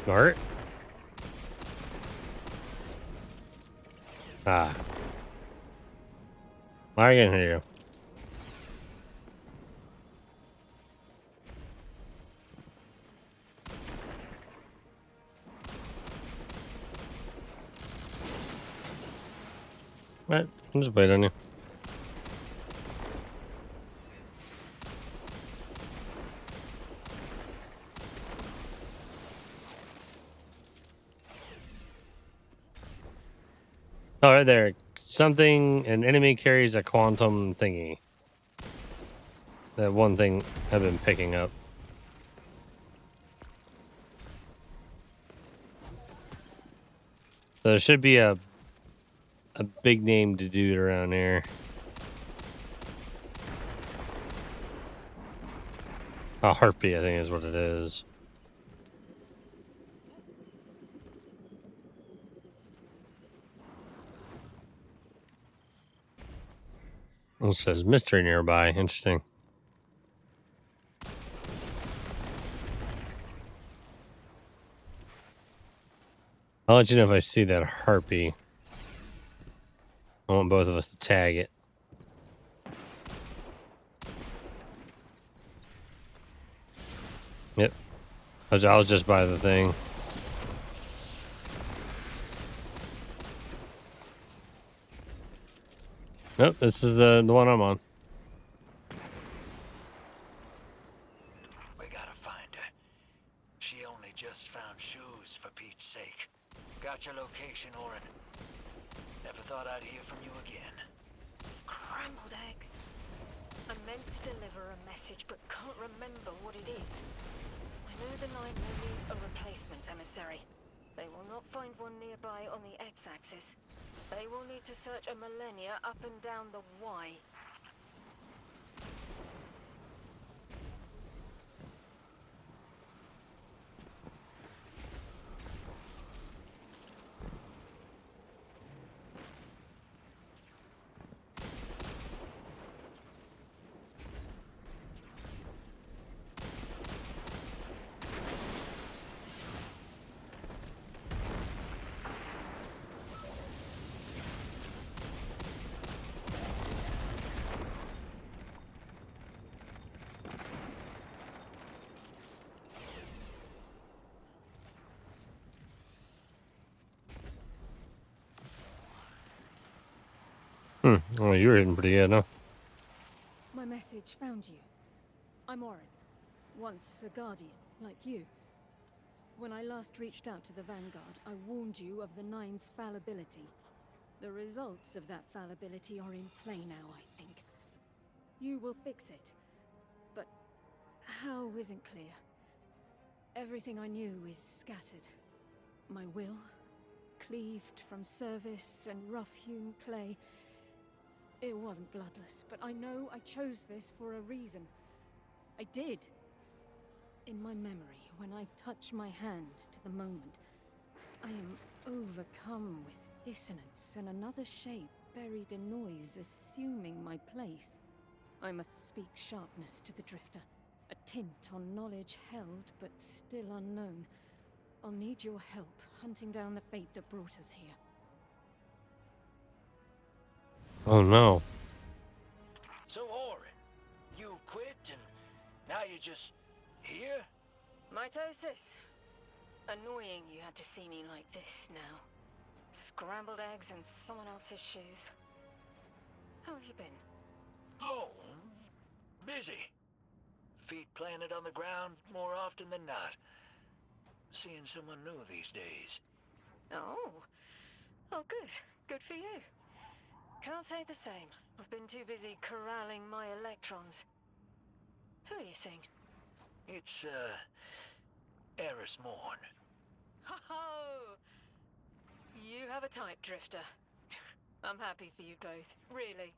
Alright. Ah. I can hear you. What? I'm just waiting on you. Oh, right there. Something, an enemy carries a quantum thingy. That one thing I've been picking up. So there should be a big name to dude around here. A harpy, I think is what it is. It says mystery nearby. Interesting. I'll let you know if I see that harpy. I want both of us to tag it. Yep. I was just by the thing. Nope, this is the one I'm on. We gotta find her. She only just found shoes, for Pete's sake. Got your location, Oren. Never thought I'd hear from you again. Scrambled eggs. I meant to deliver a message, but can't remember what it is. I know the line will need a replacement emissary. They will not find one nearby on the X-axis. They will need to search a millennia up and down the Y. Oh, you were hitting pretty good, huh? My message found you. I'm Orin, once a guardian, like you. When I last reached out to the Vanguard, I warned you of the Nine's fallibility. The results of that fallibility are in play now, I think. You will fix it. But how isn't clear. Everything I knew is scattered. My will, cleaved from service and rough-hewn clay. It wasn't bloodless, but I know I chose this for a reason. I did. In my memory, when I touch my hand to the moment, I am overcome with dissonance and another shape buried in noise assuming my place. I must speak sharpness to the Drifter, a tint on knowledge held but still unknown. I'll need your help hunting down the fate that brought us here. Oh no. So, Orin, you quit and now you're just here? Mitosis. Annoying you had to see me like this now. Scrambled eggs in someone else's shoes. How have you been? Oh, busy. Feet planted on the ground more often than not. Seeing someone new these days. Oh. Oh, good. Good for you. Can't say the same. I've been too busy corralling my electrons. Who are you seeing? It's, Eris Morn. Oh! You have a type, Drifter. I'm happy for you both. Really.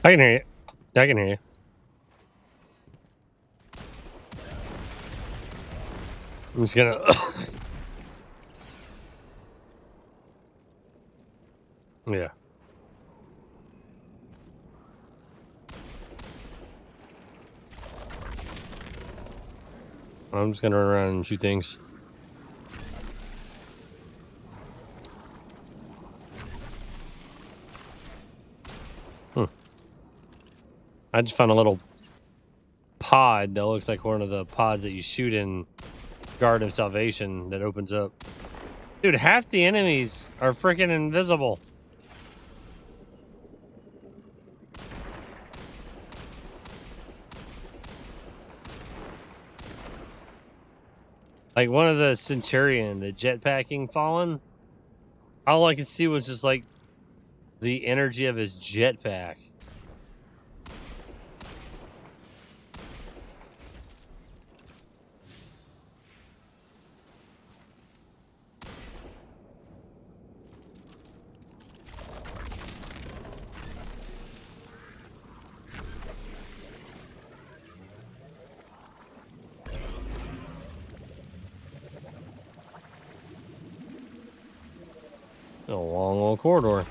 I can hear you. I can hear you. I'm just gonna. Yeah. I'm just gonna run around and shoot things. I just found a little pod that looks like one of the pods that you shoot in Garden of Salvation that opens up. Dude, half the enemies are freaking invisible. Like one of the Centurion, the jetpacking fallen. All I could see was just like the energy of his jetpack. A long old corridor.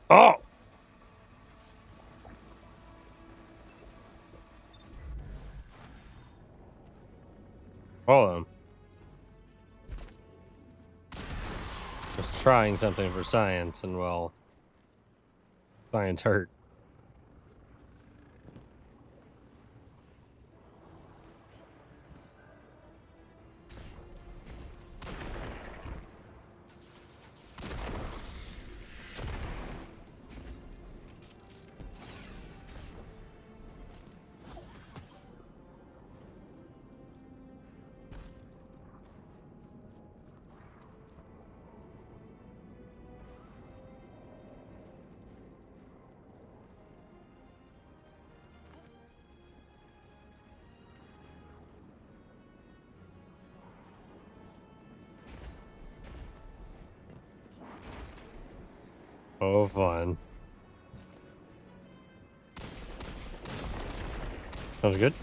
Oh! Oh, just trying something for science, and well, science hurt. Oh, fun. Sounds good.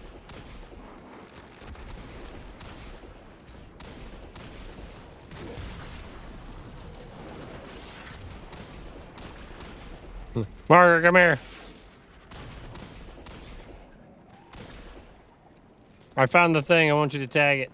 Margaret, come here. I found the thing. I want you to tag it.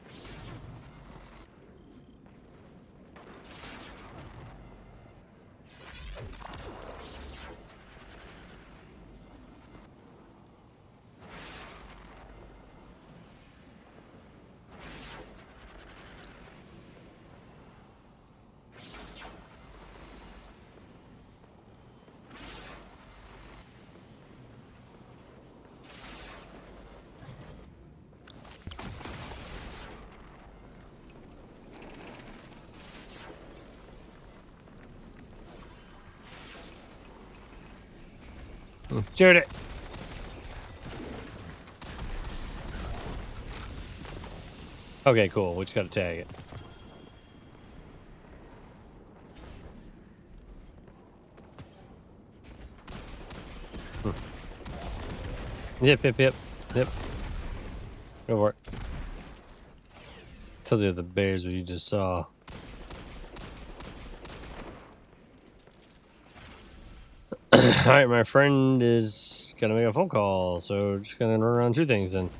Shoot it. Okay, cool. We just gotta tag it. Yep. Go for it. Tell you the bears what you just saw. Alright, my friend is gonna make a phone call, so just gonna run around two things then.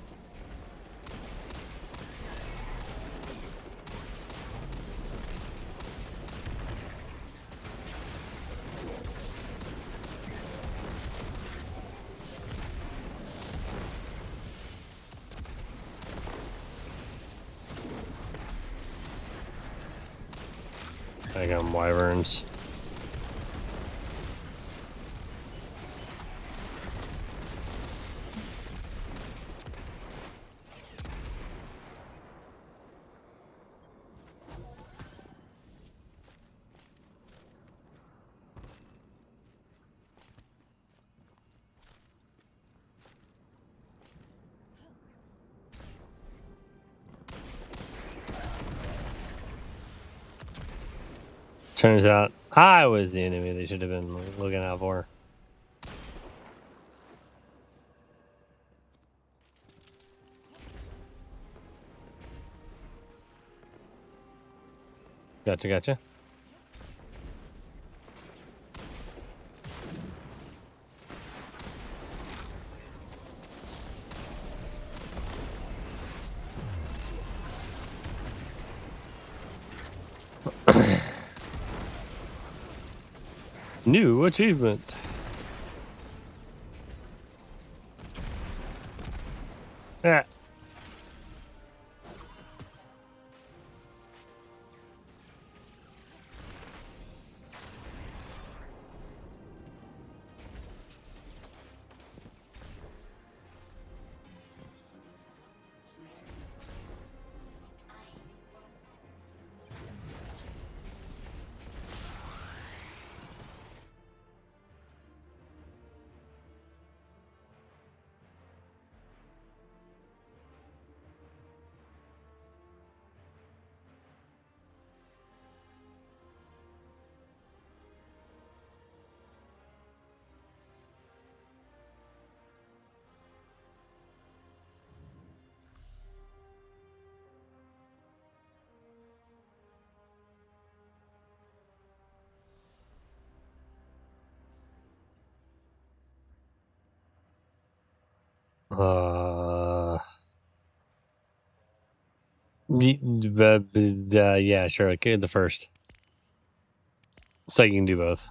I got wyverns. Turns out I was the enemy they should have been looking out for. Gotcha. New achievement. Yeah. Yeah, sure. Okay, the first. So you can do both.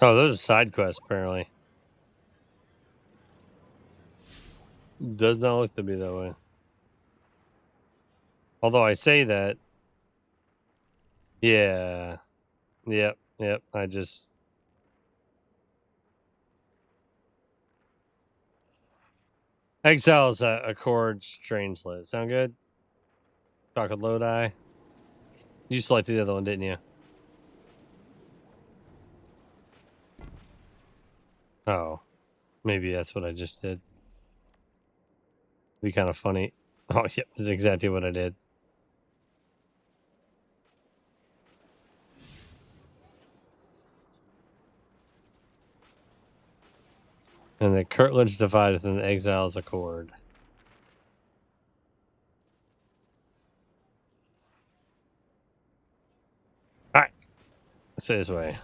Oh, those are side quests, apparently. Does not look to be that way. Although I say that. Yeah. Yep. I just. Exiles Accord Strangelet. Sound good? Chocolate Lodi. You selected the other one, didn't you? Oh. Maybe that's what I just did. Be kind of funny. Oh, yep. That's exactly what I did. And the curtilage divideth and the exiles accord. Alright. Let's say this way.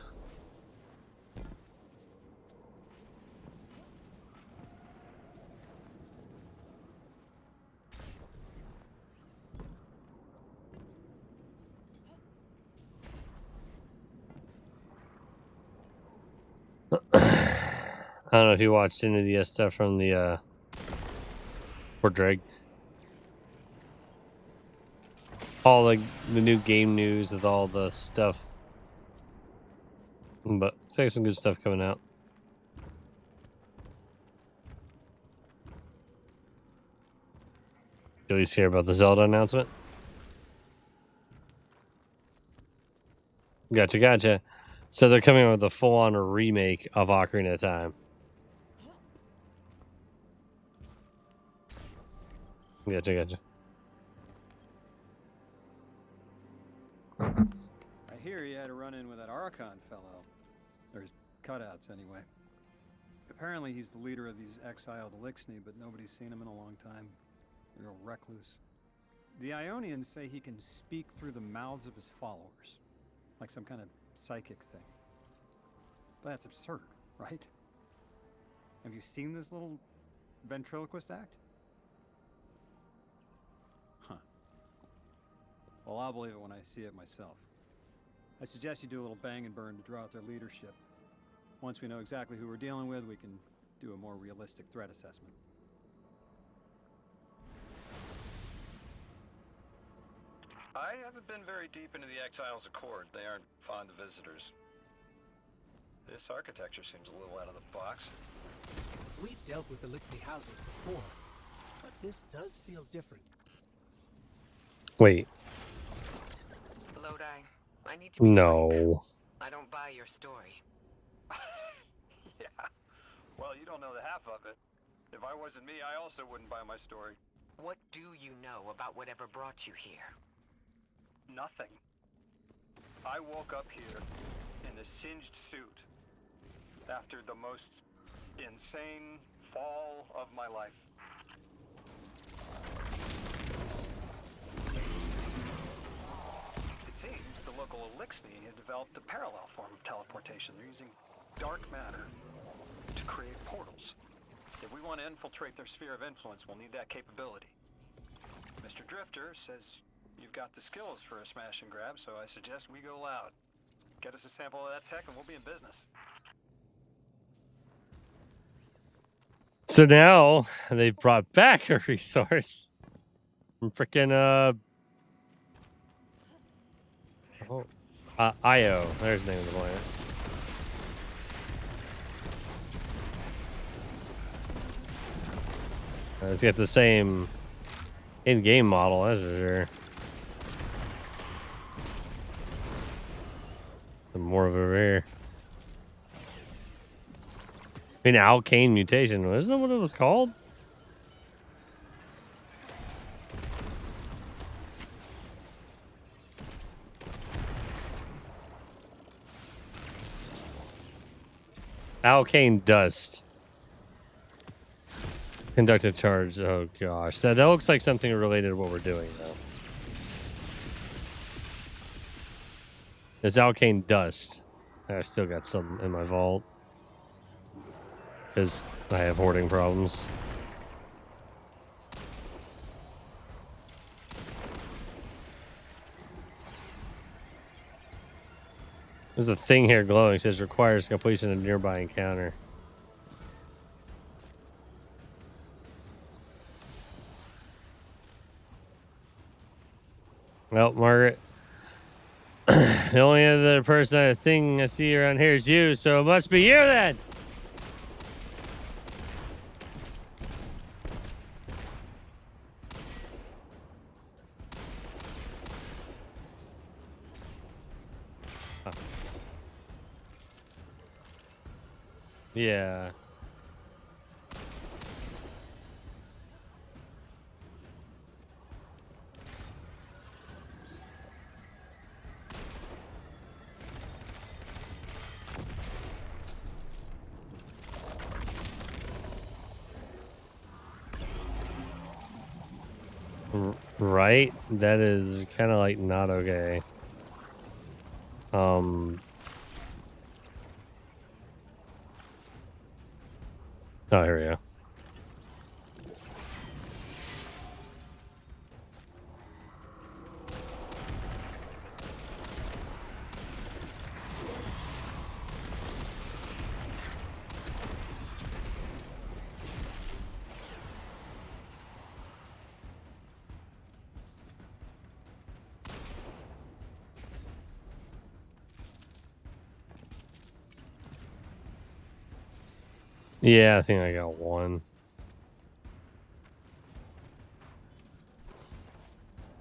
I don't know if you watched any of the stuff from the Port Dreg. All the new game news with all the stuff. But it's like some good stuff coming out. at least hear about the Zelda announcement. Gotcha. So they're coming out with a full-on remake of Ocarina of Time. Gotcha. I hear he had a run-in with that Archon fellow. Or his cutouts, anyway. Apparently he's the leader of these exiled Elixni, but nobody's seen him in a long time. A real recluse. The Ionians say he can speak through the mouths of his followers. Like some kind of psychic thing. But that's absurd, right? Have you seen this little ventriloquist act? Huh. Well, I'll believe it when I see it myself. I suggest you do a little bang and burn to draw out their leadership. Once we know exactly who we're dealing with, we can do a more realistic threat assessment. I haven't been very deep into the Exiles Accord. They aren't fond of visitors. This architecture seems a little out of the box. We've dealt with the Elixni houses before, but this does feel different. Wait. Lodi, I need to be frank. No. I don't buy your story. Yeah. Well, you don't know the half of it. If I wasn't me, I also wouldn't buy my story. What do you know about whatever brought you here? Nothing. I woke up here in a singed suit after the most insane fall of my life. It seems the local Elixni had developed a parallel form of teleportation. They're using dark matter to create portals. If we want to infiltrate their sphere of influence, we'll need that capability. Mr. Drifter says you've got the skills for a smash and grab, so I suggest we go loud. Get us a sample of that tech and we'll be in business. So now they've brought back a resource from freaking Heyo. There's the name of the planet. It's got the same in-game model, that's for sure. Some more of it over here. I mean, Alkane mutation. Isn't that what it was called? Alkane dust. Conductive charge. Oh gosh, that looks like something related to what we're doing though. It's Alkane dust. I still got some in my vault because I have hoarding problems. There's a thing here glowing. It says requires completion of nearby encounter. Well, Margaret, the only other thing I see around here is you, so it must be you then. Huh. Yeah. Right? That is kind of like not okay. Oh, here we go. Yeah, I think I got one.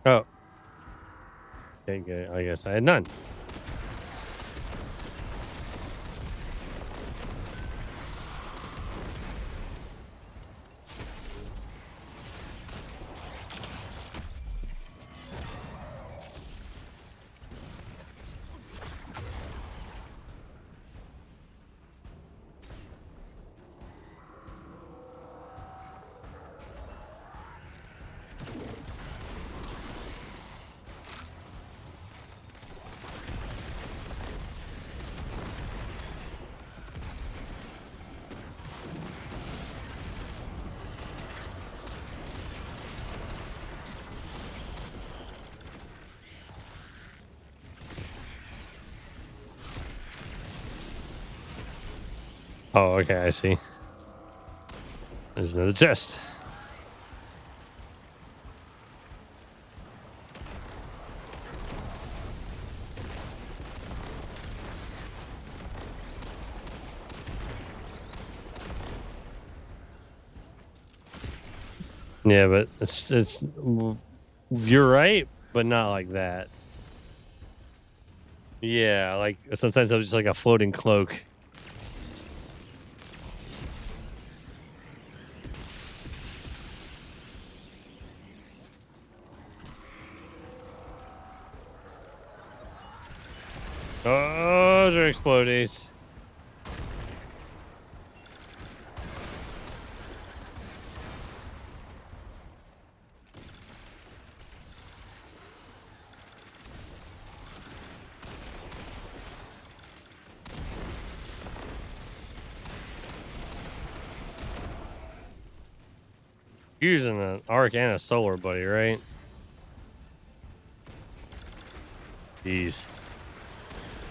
Oh. Okay, good. I guess I had none. Oh, okay, I see. There's another chest. Yeah, but it's you're right, but not like that. Yeah, like sometimes I'm just like a floating cloak. Oh, those are explodies. Using an arc and a solar buddy, right? Jeez.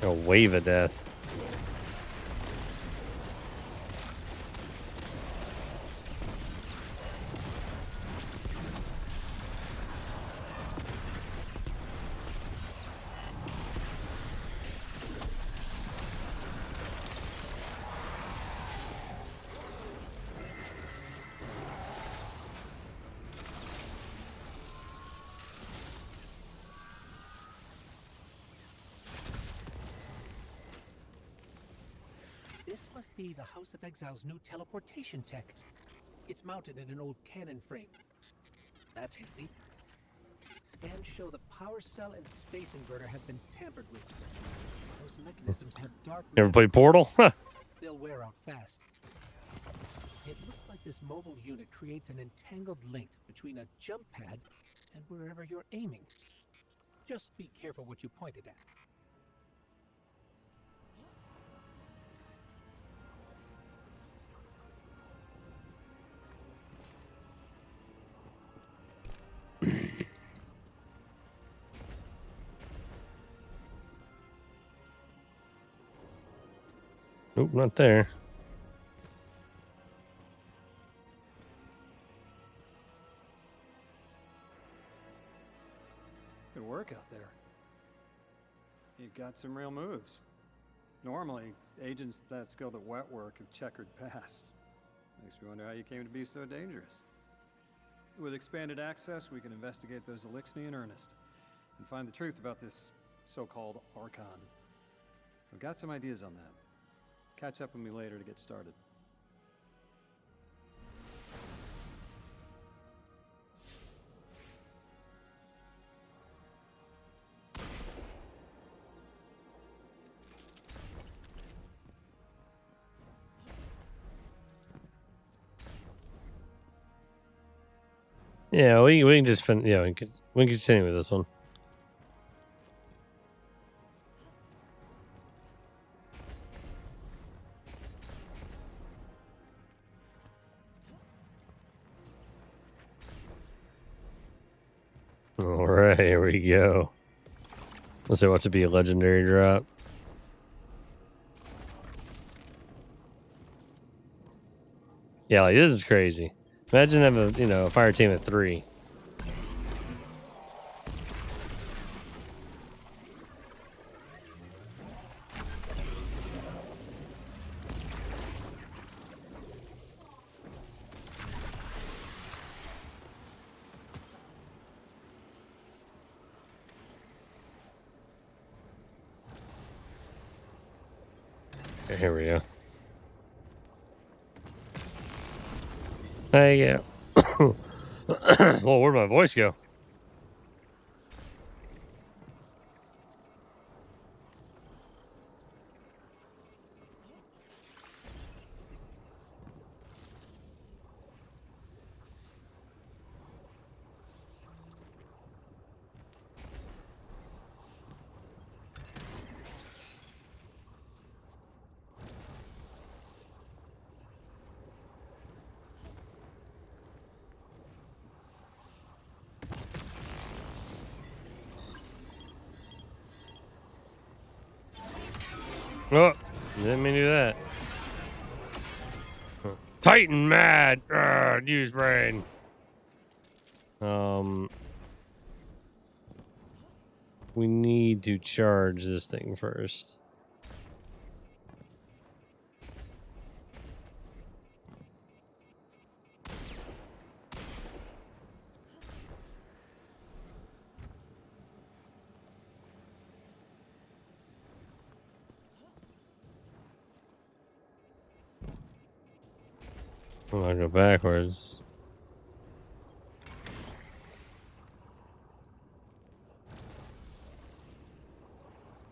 A wave of death. This must be the House of Exile's new teleportation tech. It's mounted in an old cannon frame. That's handy. Scans show the power cell and space inverter have been tampered with. Those mechanisms have dark You ever matter. played Portal? Huh. They'll wear out fast. It looks like this mobile unit creates an entangled link between a jump pad and wherever you're aiming. Just be careful what you pointed at. Nope, not there. Good work out there. You've got some real moves. Normally, agents that skilled at wet work have checkered pasts. Makes me wonder how you came to be so dangerous. With expanded access, we can investigate those Elixni in earnest and find the truth about this so-called Archon. I've got some ideas on that. Catch up with me later to get started. Yeah, we can just yeah, we can continue with this one. All right, here we go. Let's see what to be a legendary drop. Yeah, like this is crazy. Imagine having a fire team of 3. Okay, here we go. Hey, yeah. Well, where'd my voice go? Oh, didn't mean to do that. Titan mad. Use brain. We need to charge this thing first. I'm gonna go backwards.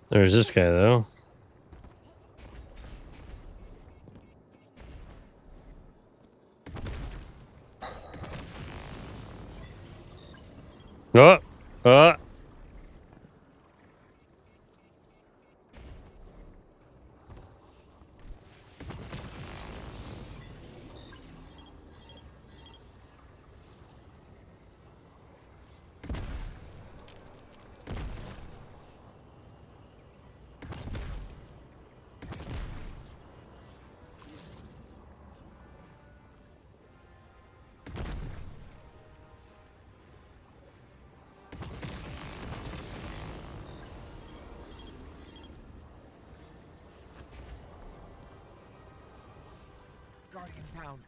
There's this guy though. Oh, oh. Guardian down.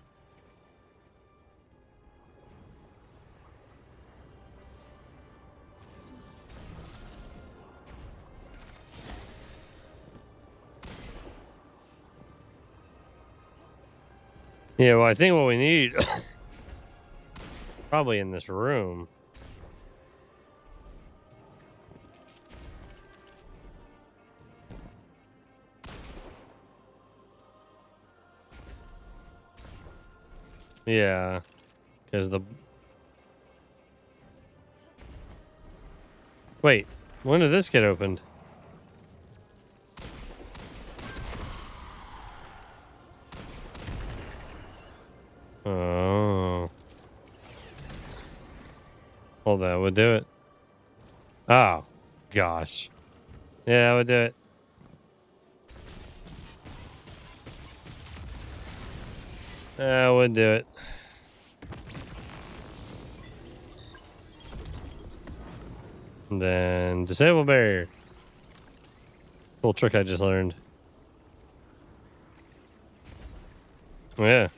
Yeah, well, I think what we need probably in this room. Yeah, because the wait, when did this get opened? Oh, well, that would do it. Oh, gosh. Yeah, that would do it. That would do it. And then disable barrier. Cool trick I just learned. Yeah.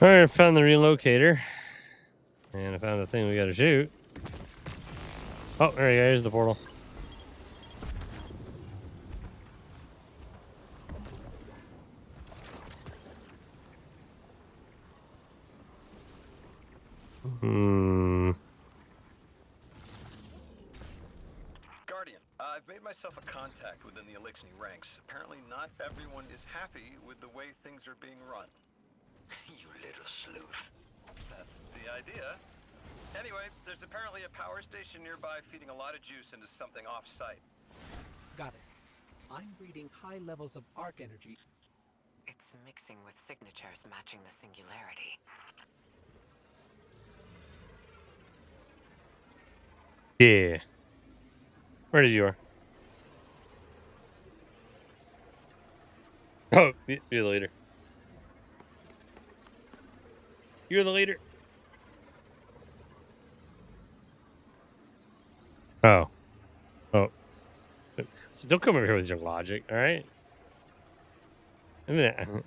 All right, I found the relocator. And I found the thing we gotta shoot. Oh, there you go. Here's the portal. Guardian, I've made myself a contact within the Elixni ranks. Apparently not everyone is happy with the way things are being run. You little sleuth. That's the idea. Anyway, there's apparently a power station nearby feeding a lot of juice into something off-site. Got it. I'm reading high levels of arc energy. It's mixing with signatures matching the singularity. Yeah. Where did you are? Oh, you're the leader. You're the leader. Oh. Oh. So don't come over here with your logic, all right? I mean,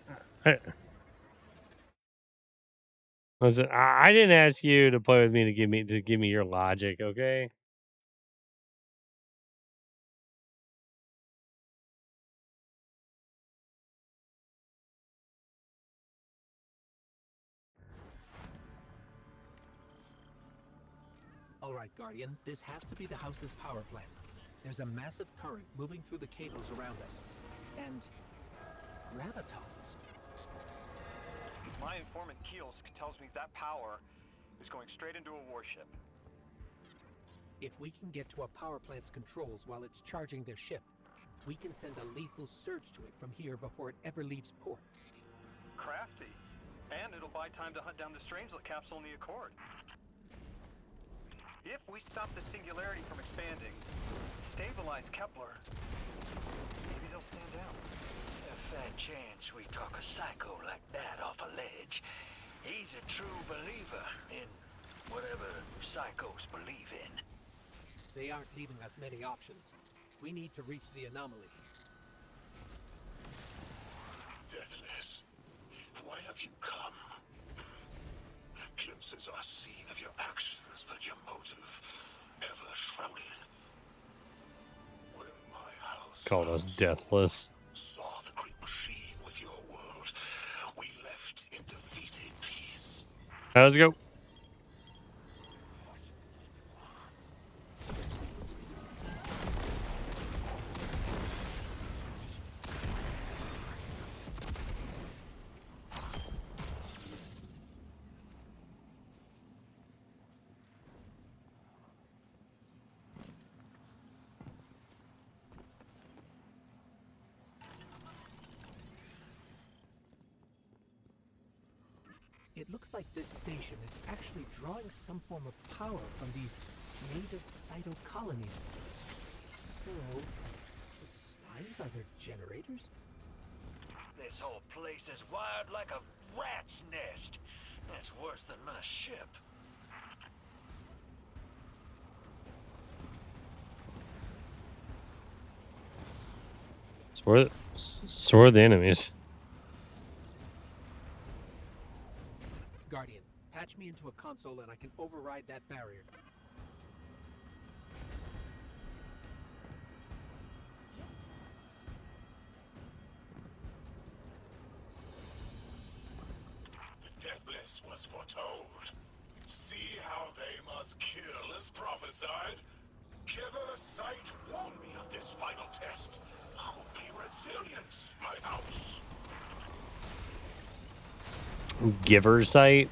Listen, I didn't ask you to play with me to give me your logic, okay? All right, Guardian, this has to be the house's power plant. There's a massive current moving through the cables around us. And gravitons. My informant Kielsk tells me that power is going straight into a warship. If we can get to a power plant's controls while it's charging their ship, we can send a lethal surge to it from here before it ever leaves port. Crafty. And it'll buy time to hunt down the Strangelet capsule in the Accord. If we stop the singularity from expanding, stabilize Kepler, maybe they'll stand down. A fair chance we talk a psycho like that off a ledge. He's a true believer in whatever psychos believe in. They aren't leaving us many options. We need to reach the anomaly. Deathless, why have you come? Glimpses are seen of your actions, but your motive ever shrouded. When my house Called us deathless. saw the great machine with your world, we left in defeated peace. Let's go. It looks like this station is actually drawing some form of power from these native cyto colonies. So, the slimes are their generators? This whole place is wired like a rat's nest. That's worse than my ship. So where are the enemies? Guardian, patch me into a console and I can override that barrier. The deathless was foretold. See how they must kill as prophesied. Giver Sight warned me of this final test. I will be resilient, my house. Giver sight.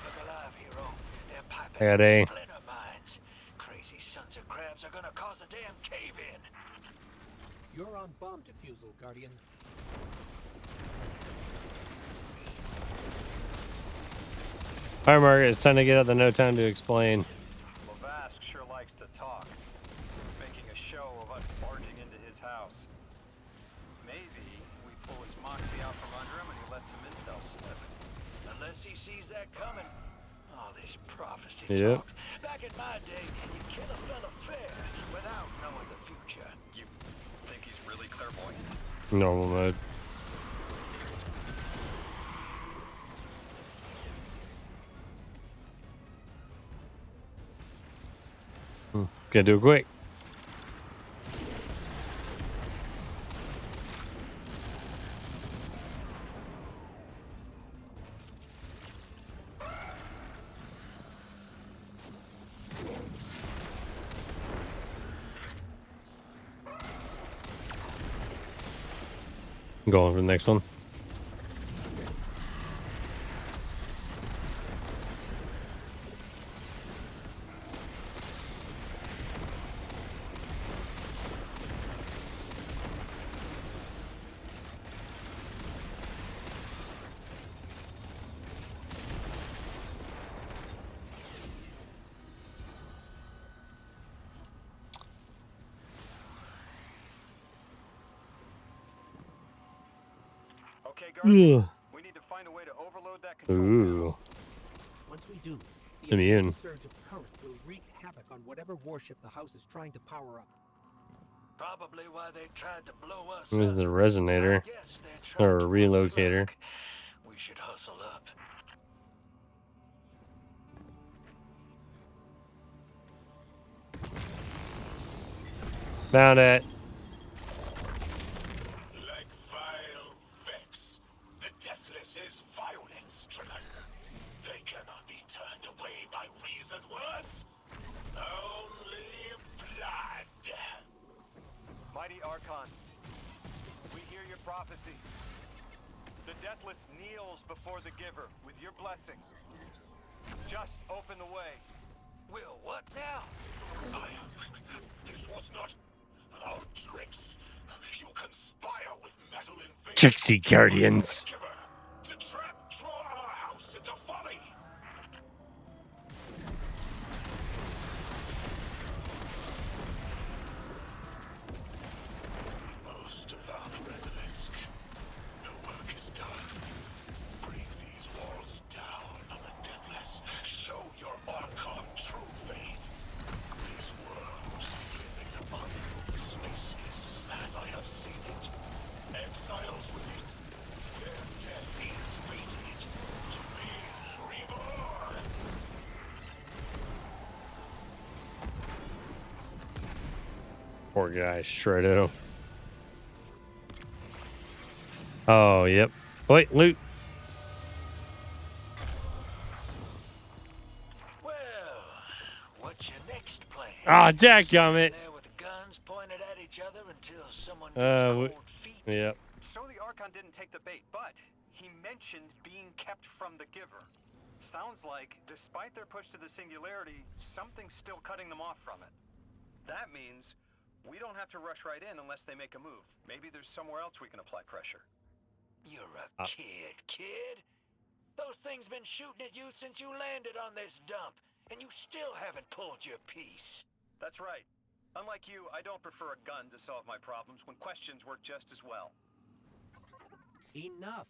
Look alive, hero. They're piping Got a- splinter mines. Crazy sons of crabs are gonna cause a damn cave-in. You're on bomb defusal, Guardian. Alright, Margaret, it's time to get out the no time to explain. Lavask sure likes to talk, making a show of us barging into his house. Maybe we pull his moxie out from under him and he lets some intel slip. Unless he sees that coming. All this prophecy Yep. talk. Back in my day, you kill a fella fair without knowing the future. You think he's really clairvoyant? Normal mode. Gotta do it quick. Going for the next one. Okay, Guardian. Ugh. We need to find a way to overload that control Ooh. panel. Once we do, the Immune. initial surge of current will wreak havoc on whatever warship the house is trying to power up. Probably why they tried to blow us This is up. the I resonator. guess they're Or trying to relocator. unplug. We should hustle up. Found it. Like vile Vex, the Deathless is violence-driven. They cannot be turned away by reasoned words. Only blood. Mighty Archon, we hear your prophecy. The Deathless kneels before the Giver with your blessing. Just open the way. Will what now? This was not our tricks. You conspire with metal invaders. Trixie Guardians. To trap draw our house into folly. Most devout Basilisk, the work is done. Bring these walls down on the Deathless. Show your Archon true faith. This world slip into unknown spaces, as I have seen it. Exiles with it. Their death is fated to be reborn. Poor guy, shredded him. Oh, yep. Wait, loot. Well, what's your next plan? Ah, dadgummit. There with the guns pointed at each other until someone We- gets cold feet. Yep. So the Archon didn't take the bait, but he mentioned being kept from the Giver. Sounds like, despite their push to the Singularity, something's still cutting them off from it. That means we don't have to rush right in unless they make a move. Maybe there's somewhere else we can apply pressure. You're a kid. Those things been shooting at you since you landed on this dump, and you still haven't pulled your piece. That's right. Unlike you, I don't prefer a gun to solve my problems when questions work just as well. Enough!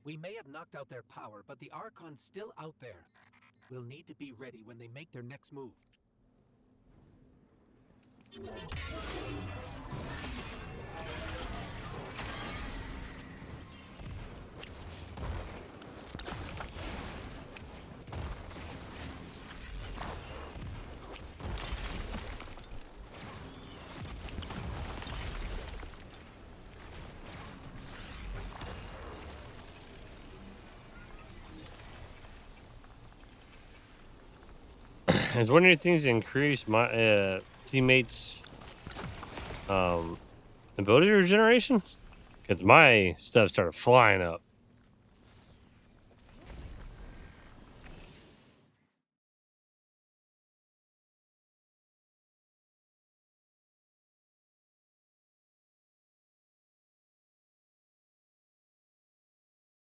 We may have knocked out their power, but the Archon's still out there. We'll need to be ready when they make their next move. Is one of your things to increase my teammates' ability regeneration? Because my stuff started flying up.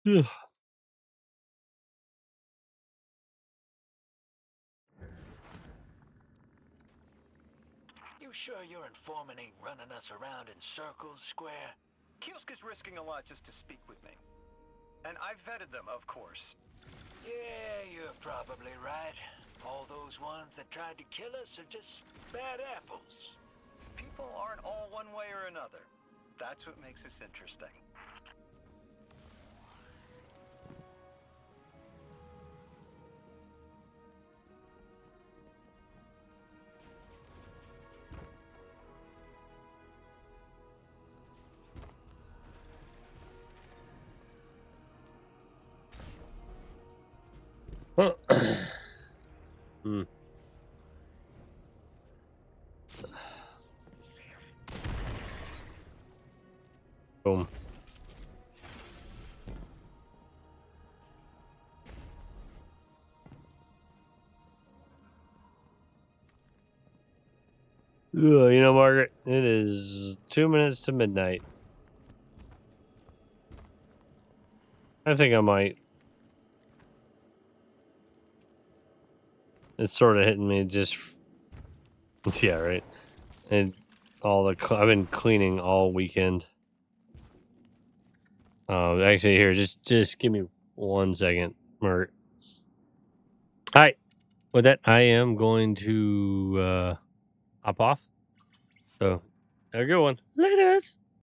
Ugh. You sure your informant ain't running us around in circles, Square? Kiosk risking a lot just to speak with me. And I've vetted them, of course. Yeah, you're probably right. All those ones that tried to kill us are just bad apples. People aren't all one way or another. That's what makes us interesting. Hmm. Boom. You know, Margaret, it is 2 minutes to midnight. I think I might. It's sort of hitting me just. Yeah, right. And I've been cleaning all weekend. Actually, here, just give me 1 second, Margaret. All right. With that, I am going to hop off. So, have a good one. Laters.